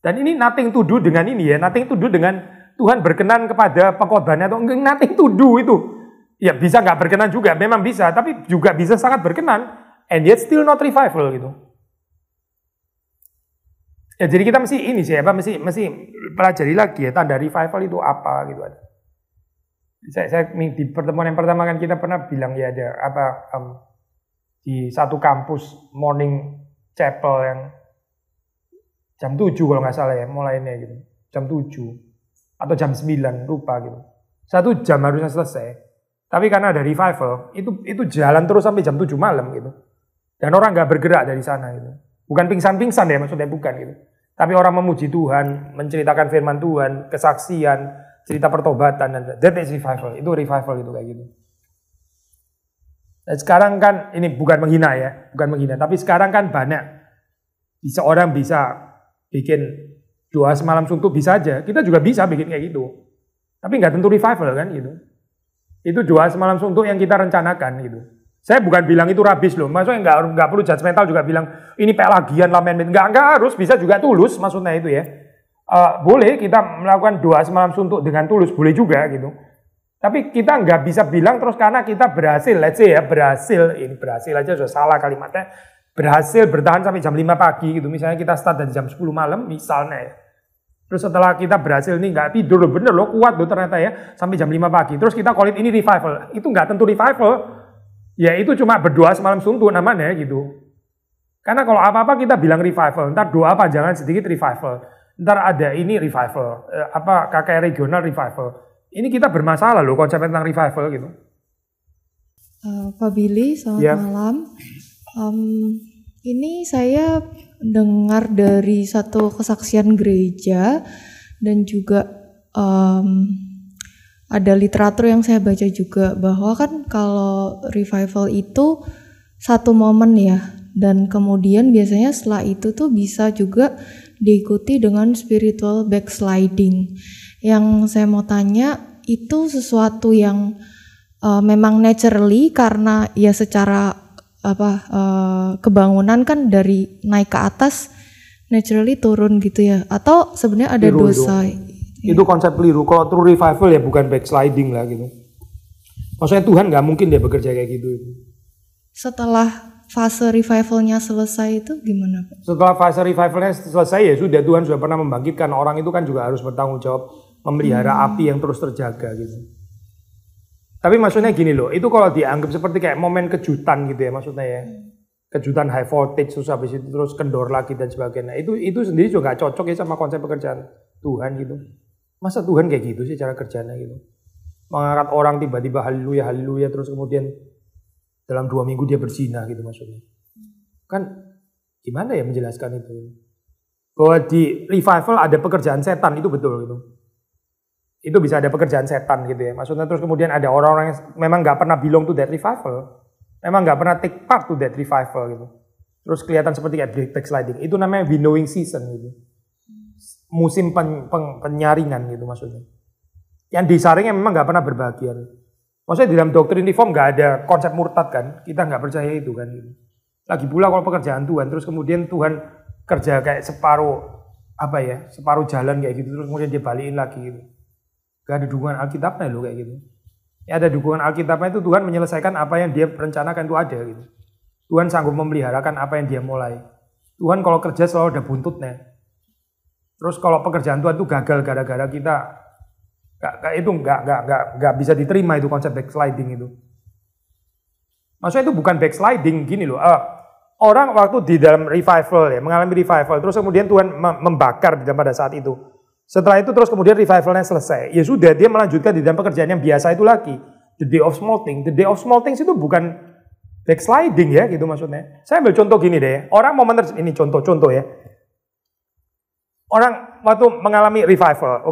Dan ini nothing to do dengan ini ya, nothing to do dengan Tuhan berkenan kepada pengkorbanannya atau enggak, nothing to do itu. Ya bisa nggak berkenan juga, memang bisa, tapi juga bisa sangat berkenan, and yet still not revival gitu. Ya jadi kita mesti ini sih, mesti pelajari lagi ya, tanda revival itu apa gitu. Saya di pertemuan yang pertama kan kita pernah bilang ya ada apa di satu kampus morning chapel yang jam 7 kalau nggak salah ya mulainya gitu, jam 7 atau jam 9 lupa gitu. 1 jam harusnya selesai. Tapi karena ada revival, itu jalan terus sampai jam 7 malam gitu. Dan orang nggak bergerak dari sana gitu. Bukan pingsan-pingsan ya maksudnya, bukan gitu. Tapi orang memuji Tuhan, menceritakan firman Tuhan, kesaksian, cerita pertobatan, dan that is revival. Itu revival itu kayak gitu. Dan sekarang kan, ini bukan menghina ya, bukan menghina. Tapi sekarang kan banyak, orang bisa bikin doa semalam suntuk, bisa aja. Kita juga bisa bikin kayak gitu. Tapi nggak tentu revival kan gitu. Itu doa semalam suntuk yang kita rencanakan gitu. Saya bukan bilang itu rabis loh, maksudnya nggak perlu judgmental juga bilang ini pelagian lah men, nggak harus, bisa juga tulus maksudnya itu ya. Boleh kita melakukan doa semalam suntuk dengan tulus, boleh juga gitu. Tapi kita nggak bisa bilang terus karena kita berhasil, let's say ya ini berhasil aja sudah salah kalimatnya, berhasil bertahan sampai jam 5 pagi gitu, misalnya kita start dari jam 10 malam misalnya ya. Terus setelah kita berhasil nih nggak tidur loh, bener loh kuat loh ternyata ya sampai jam 5 pagi. Terus kita call it ini revival. Itu nggak tentu revival. Ya itu cuma berdoa semalam suntuk namanya gitu. Karena kalau apa-apa kita bilang revival, ntar doa panjangan sedikit revival. Ntar ada ini revival, KKR regional revival. Ini kita bermasalah loh konsep tentang revival gitu. Pak Billy, selamat malam. Ini saya dengar dari satu kesaksian gereja dan juga ada literatur yang saya baca juga bahwa kan kalau revival itu satu momen ya, dan kemudian biasanya setelah itu tuh bisa juga diikuti dengan spiritual backsliding. Yang saya mau tanya, itu sesuatu yang memang naturally karena ya secara kebangunan kan dari naik ke atas naturally turun gitu ya, atau sebenarnya ada dosa itu konsep keliru. Kalau true revival ya bukan backsliding lah gitu, maksudnya Tuhan nggak mungkin dia bekerja kayak gitu. Setelah fase revivalnya selesai itu gimana Pak? Setelah fase revivalnya selesai ya sudah, Tuhan sudah pernah membangkitkan orang, itu kan juga harus bertanggung jawab memelihara api yang terus terjaga gitu. Tapi maksudnya gini loh, itu kalau dianggap seperti kayak momen kejutan gitu ya maksudnya ya. Kejutan high voltage terus habis itu terus kendor lagi dan sebagainya. Itu sendiri juga gak cocok ya sama konsep pekerjaan Tuhan gitu. Masa Tuhan kayak gitu sih cara kerjanya gitu. Mengangkat orang tiba-tiba haleluya haleluya terus kemudian dalam 2 minggu dia berzina gitu maksudnya. Kan gimana ya menjelaskan itu? Bahwa di revival ada pekerjaan setan, itu betul gitu. Itu bisa ada pekerjaan setan gitu ya. Maksudnya terus kemudian ada orang-orang yang memang nggak pernah belong to that revival. Memang nggak pernah take part to that revival gitu. Terus kelihatan seperti kayak backsliding. Itu namanya winnowing season gitu. Musim penyaringan gitu maksudnya. Yang disaringnya memang nggak pernah berbahagia. Maksudnya di dalam doktrin reform nggak ada konsep murtad kan. Kita nggak percaya itu kan gitu. Lagi pula kalau pekerjaan Tuhan, terus kemudian Tuhan kerja kayak separuh jalan kayak gitu. Terus kemudian dia balikin lagi gitu. Gak ada dukungan Alkitabnya loh kayak gitu. Ya ada dukungan Alkitabnya itu Tuhan menyelesaikan apa yang dia rencanakan itu ada gitu. Tuhan sanggup memeliharakan apa yang dia mulai. Tuhan kalau kerja selalu ada buntutnya. Terus kalau pekerjaan Tuhan itu gagal gara-gara kita nggak bisa diterima itu konsep backsliding itu. Maksudnya itu bukan backsliding gini loh. Orang waktu di dalam revival ya mengalami revival terus kemudian Tuhan membakar pada saat itu. Setelah itu terus kemudian revivalnya selesai. Ya sudah, dia melanjutkan di dalam pekerjaan yang biasa itu lagi. The day of small things. The day of small things itu bukan backsliding ya gitu maksudnya. Saya ambil contoh gini deh. Orang mau ini contoh ya. Orang waktu mengalami revival,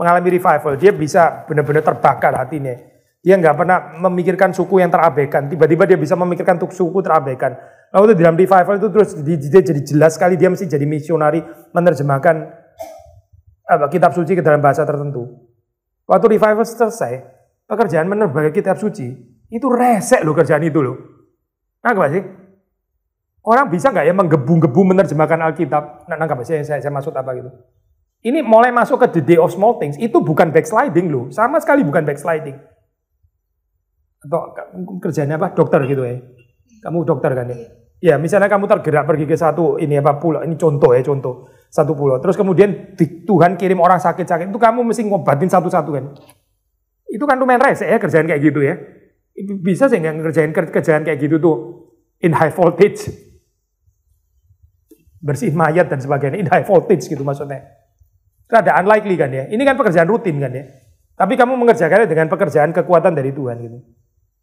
mengalami revival, dia bisa benar-benar terbakar hatinya. Dia nggak pernah memikirkan suku yang terabaikan. Tiba-tiba dia bisa memikirkan suku terabaikan. Lalu di dalam revival itu terus dia jadi jelas sekali dia mesti jadi misionari menerjemahkan kitab suci ke dalam bahasa tertentu. Waktu revival selesai, pekerjaan menerbangkan kitab suci, itu resek loh kerjaan itu loh. Nah, apa sih? Orang bisa nggak ya menggebu-gebu menerjemahkan Alkitab? Nangkap saya maksud apa gitu? Ini mulai masuk ke the day of small things, itu bukan backsliding loh, sama sekali bukan backsliding. Atau kerjanya apa? Dokter gitu ya? Kamu dokter kan ya? Ya, misalnya kamu tergerak pergi ke satu pulau, ini contoh satu pulau. Terus kemudian Tuhan kirim orang sakit-sakit, itu kamu mesti ngobatin satu-satu kan? Itu kan lumayan rese ya kerjaan kayak gitu ya. Itu bisa sih nggak ngerjain kerjaan kayak gitu tuh in high voltage, bersihin mayat dan sebagainya in high voltage gitu maksudnya. Rada unlikely kan ya. Ini kan pekerjaan rutin kan ya. Tapi kamu mengerjakannya dengan pekerjaan kekuatan dari Tuhan gitu.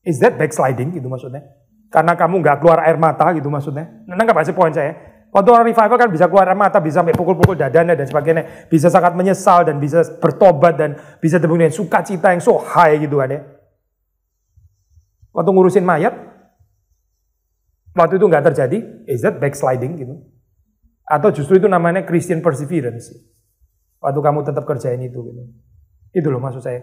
Is that backsliding gitu maksudnya? Karena kamu nggak keluar air mata gitu maksudnya. Nggak pasti poin saya. Waktu orang revival kan bisa keluar air mata, bisa sampai pukul-pukul dadanya dan sebagainya. Bisa sangat menyesal dan bisa bertobat dan bisa dengan sukacita yang so high gitu kan ya. Waktu ngurusin mayat, waktu itu nggak terjadi, is that backsliding gitu? Atau justru itu namanya Christian perseverance? Waktu kamu tetap kerjain itu gitu. Itu loh maksud saya.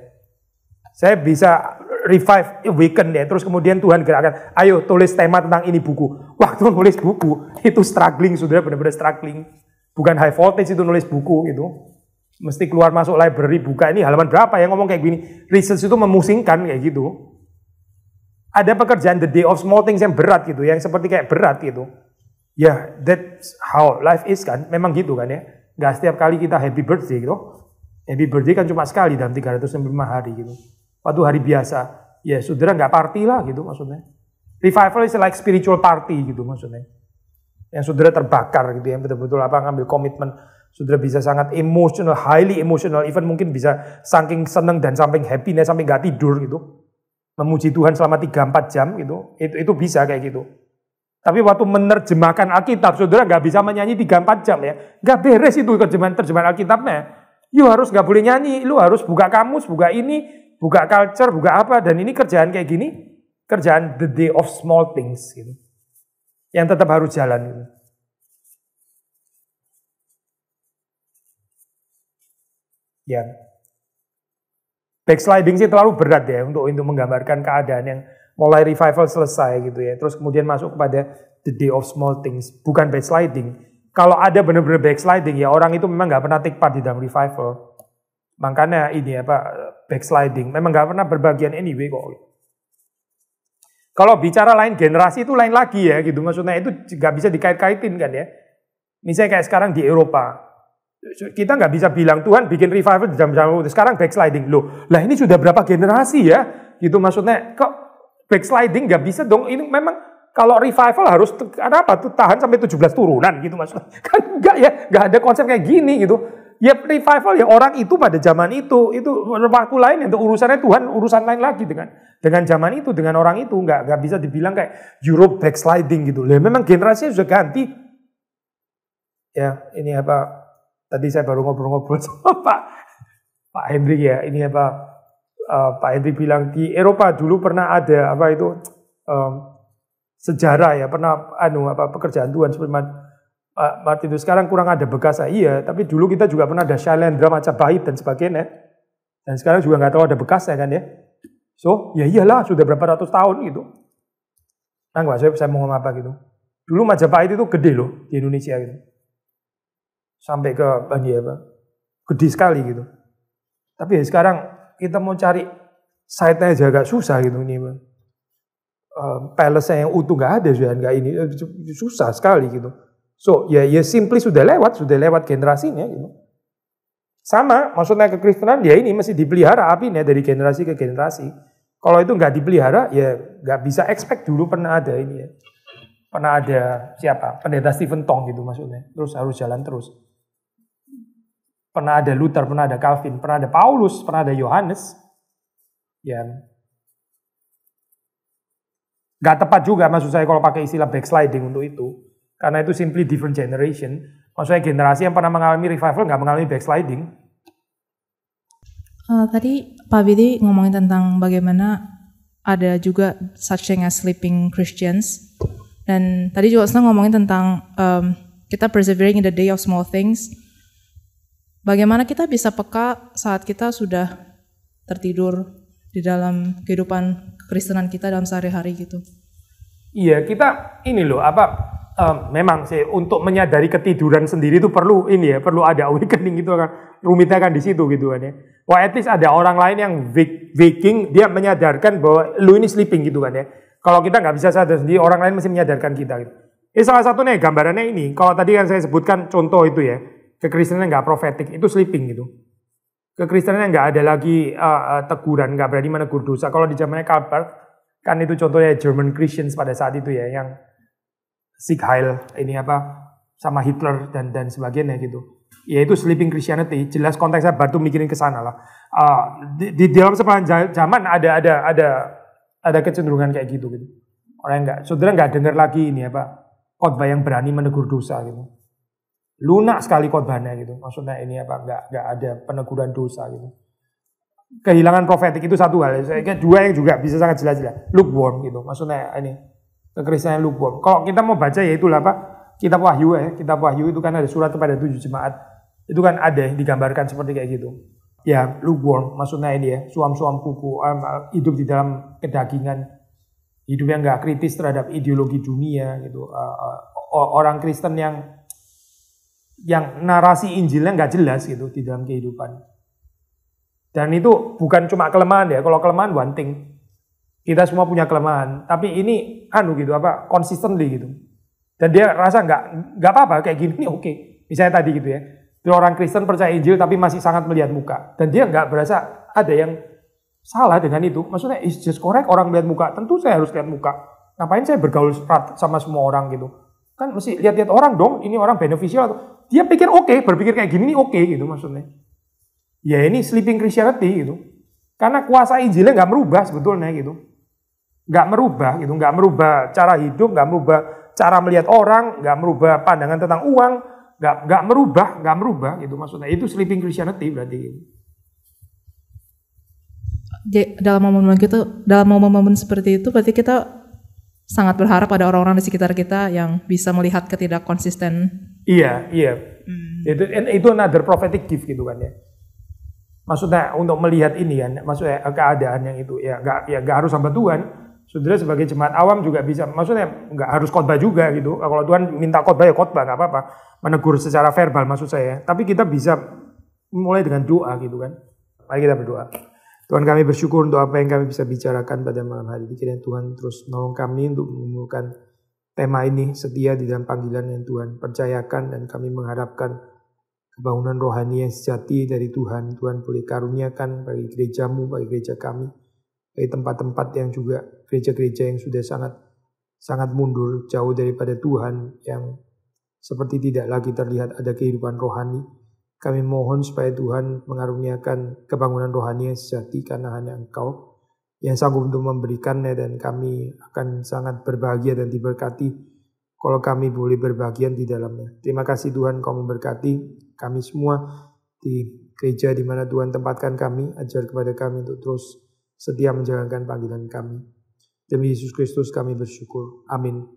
Saya bisa revive weekend ya, terus kemudian Tuhan gerakkan, ayo tulis tema tentang ini buku. Waktu nulis buku, itu struggling, sudah benar-benar struggling. Bukan high voltage itu nulis buku gitu. Mesti keluar masuk library, buka ini halaman berapa yang ngomong kayak gini. Research itu memusingkan kayak gitu. Ada pekerjaan the day of small things yang berat gitu, yang seperti kayak berat gitu. Ya, that's how life is kan, memang gitu kan ya. Nggak setiap kali kita happy birthday gitu. Happy birthday kan cuma sekali dalam 365 hari gitu. Waktu hari biasa, ya saudara nggak party lah gitu maksudnya. Revival is like spiritual party gitu maksudnya. Yang saudara terbakar gitu, yang betul-betul ngambil komitmen. Saudara bisa sangat emotional, highly emotional, even mungkin bisa saking seneng dan saking happiness sampai nggak tidur gitu. Memuji Tuhan selama 3-4 jam gitu, itu bisa kayak gitu. Tapi waktu menerjemahkan Alkitab, saudara nggak bisa menyanyi 3-4 jam ya. Nggak beres itu terjemahan Alkitabnya. You harus nggak boleh nyanyi, lu harus buka kamus, buka ini, buka culture, buka apa. Dan ini kerjaan kayak gini, kerjaan the day of small things gitu. Yang tetap harus jalan gitu. Ya. Backsliding sih terlalu berat ya untuk menggambarkan keadaan yang mulai revival selesai gitu ya. Terus kemudian masuk kepada the day of small things. Bukan backsliding. Kalau ada benar-benar backsliding ya orang itu memang nggak pernah take part di dalam revival. Makanya ini backsliding. Memang nggak pernah berbagian anyway kok. Kalau bicara lain generasi itu lain lagi ya gitu. Maksudnya itu nggak bisa dikait-kaitin kan ya. Misalnya kayak sekarang di Eropa. Kita nggak bisa bilang Tuhan bikin revival di zaman sekarang backsliding loh. Lah ini sudah berapa generasi ya? Gitu maksudnya kok backsliding nggak bisa dong. Ini memang kalau revival harus apa tuh tahan sampai 17 turunan gitu maksudnya. Kan enggak ya, nggak ada konsep kayak gini gitu. Ya revival ya orang itu pada zaman itu waktu lain untuk urusannya Tuhan urusan lain lagi dengan zaman itu dengan orang itu nggak bisa dibilang kayak Europe backsliding gitu. Lah memang generasinya sudah ganti. Ya ini tadi saya baru ngobrol-ngobrol sama Pak Hendrik ya. Ini Pak Hendrik bilang di Eropa dulu pernah ada sejarah ya, pernah pekerjaan Tuhan seperti Martin itu sekarang kurang ada bekas. Iya, tapi dulu kita juga pernah ada Shailendra Majapahit dan sebagainya. Dan sekarang juga nggak tahu ada bekasnya kan ya. So, ya iyalah sudah berapa ratus tahun gitu. Nah, nggak saya mau ngomong apa gitu. Dulu Majapahit itu gede loh di Indonesia gitu. Sampai ke gede sekali gitu. Tapi ya sekarang kita mau cari site-nya aja agak susah gitu nih. Palace yang utuh nggak ada nggak ini susah sekali gitu. So ya simply sudah lewat generasinya gitu. Sama maksudnya kekristenan ya ini masih dipelihara apinya dari generasi ke generasi. Kalau itu nggak dipelihara ya nggak bisa expect dulu pernah ada ini ya. Pernah ada siapa? Pendeta Stephen Tong gitu maksudnya. Terus harus jalan terus. Pernah ada Luther, pernah ada Calvin, pernah ada Paulus, pernah ada Yohanes. Ya. Gak tepat juga maksud saya kalau pakai istilah backsliding untuk itu. Karena itu simply different generation. Maksudnya generasi yang pernah mengalami revival gak mengalami backsliding. Tadi Pak Bidi ngomongin tentang bagaimana ada juga such thing as sleeping Christians. Dan tadi juga senang ngomongin tentang kita persevering in the day of small things. Bagaimana kita bisa peka saat kita sudah tertidur di dalam kehidupan kekristenan kita dalam sehari-hari gitu. Iya, kita ini loh memang sih untuk menyadari ketiduran sendiri itu perlu ini ya, perlu ada awakening gitu kan. Rumitnya kan di situ gitu kan ya. Wah, at least ada orang lain yang waking, dia menyadarkan bahwa lu ini sleeping gitu kan ya. Kalau kita nggak bisa sadar sendiri, orang lain mesti menyadarkan kita gitu. Salah satunya gambarannya ini, kalau tadi kan saya sebutkan contoh itu ya, kekristenan nggak profetik, itu sleeping gitu. Kekristenan nggak ada lagi teguran, nggak berani menegur dosa. Kalau di zamannya Karl Barth, kan itu contohnya German Christians pada saat itu ya, yang Sieg Heil ini sama Hitler dan sebagainya gitu. Ya itu sleeping Christianity. Jelas konteksnya Barth mikirin ke sana lah. Di dalam sepanjang zaman ada kecenderungan kayak gitu. Orang saudara nggak dengar lagi ini khotbah yang berani menegur dosa gitu. Lunak sekali khotbahnya gitu. Maksudnya ini nggak ada peneguran dosa gitu. Kehilangan profetik itu satu hal. Dua yang juga bisa sangat jelas lukewarm gitu. Maksudnya ini kekristenan lukewarm. Kalau kita mau baca ya itulah kitab Wahyu ya. Kitab Wahyu itu kan ada surat kepada 7 jemaat. Itu kan ada yang digambarkan seperti kayak gitu. Ya lukewarm. Maksudnya ini ya suam-suam kuku, hidup di dalam kedagingan, hidup yang nggak kritis terhadap ideologi dunia gitu. Orang Kristen yang narasi Injilnya nggak jelas gitu di dalam kehidupan. Dan itu bukan cuma kelemahan ya. Kalau kelemahan one thing. Kita semua punya kelemahan, tapi ini konsisten gitu. Dan dia rasa nggak apa-apa kayak gini oke. Misalnya tadi gitu ya. Dia orang Kristen percaya Injil tapi masih sangat melihat muka. Dan dia nggak berasa ada yang salah dengan itu. Maksudnya it's just correct orang melihat muka. Tentu saya harus lihat muka. Ngapain saya bergaul sama semua orang gitu. Kan mesti lihat-lihat orang dong. Ini orang beneficial. Dia pikir oke, berpikir kayak gini oke gitu maksudnya. Ya ini sleeping Christianity gitu. Karena kuasa Injilnya nggak merubah sebetulnya gitu. Nggak merubah cara hidup, nggak merubah cara melihat orang, nggak merubah pandangan tentang uang, nggak merubah gitu maksudnya. Itu sleeping Christianity berarti gitu. Dalam momen-momen seperti itu berarti kita sangat berharap ada orang-orang di sekitar kita yang bisa melihat ketidakkonsisten. Iya. Itu another prophetic gift gitu kan ya. Maksudnya untuk melihat ini kan, maksudnya keadaan yang itu ya nggak harus hamba Tuhan. Saudara sebagai jemaat awam juga bisa, maksudnya nggak harus khotbah juga gitu. Kalau Tuhan minta khotbah ya khotbah, nggak apa-apa. Menegur secara verbal maksud saya. Tapi kita bisa mulai dengan doa gitu kan. Mari kita berdoa. Tuhan, kami bersyukur untuk apa yang kami bisa bicarakan pada malam hari ini. Kiranya Tuhan terus nolong kami untuk menemukan tema ini setia di dalam panggilan yang Tuhan percayakan, dan kami mengharapkan kebangunan rohani yang sejati dari Tuhan. Tuhan boleh karuniakan bagi gerejamu, bagi gereja kami, bagi tempat-tempat yang juga gereja-gereja yang sudah sangat mundur jauh daripada Tuhan, yang seperti tidak lagi terlihat ada kehidupan rohani. Kami mohon supaya Tuhan mengaruniakan kebangunan rohani yang sejati, karena hanya Engkau yang sanggup untuk memberikannya, dan kami akan sangat berbahagia dan diberkati kalau kami boleh berbahagian di dalamnya. Terima kasih Tuhan, Kau memberkati kami semua di gereja di mana Tuhan tempatkan kami. Ajar kepada kami untuk terus setia menjalankan panggilan kami. Demi Yesus Kristus kami bersyukur. Amin.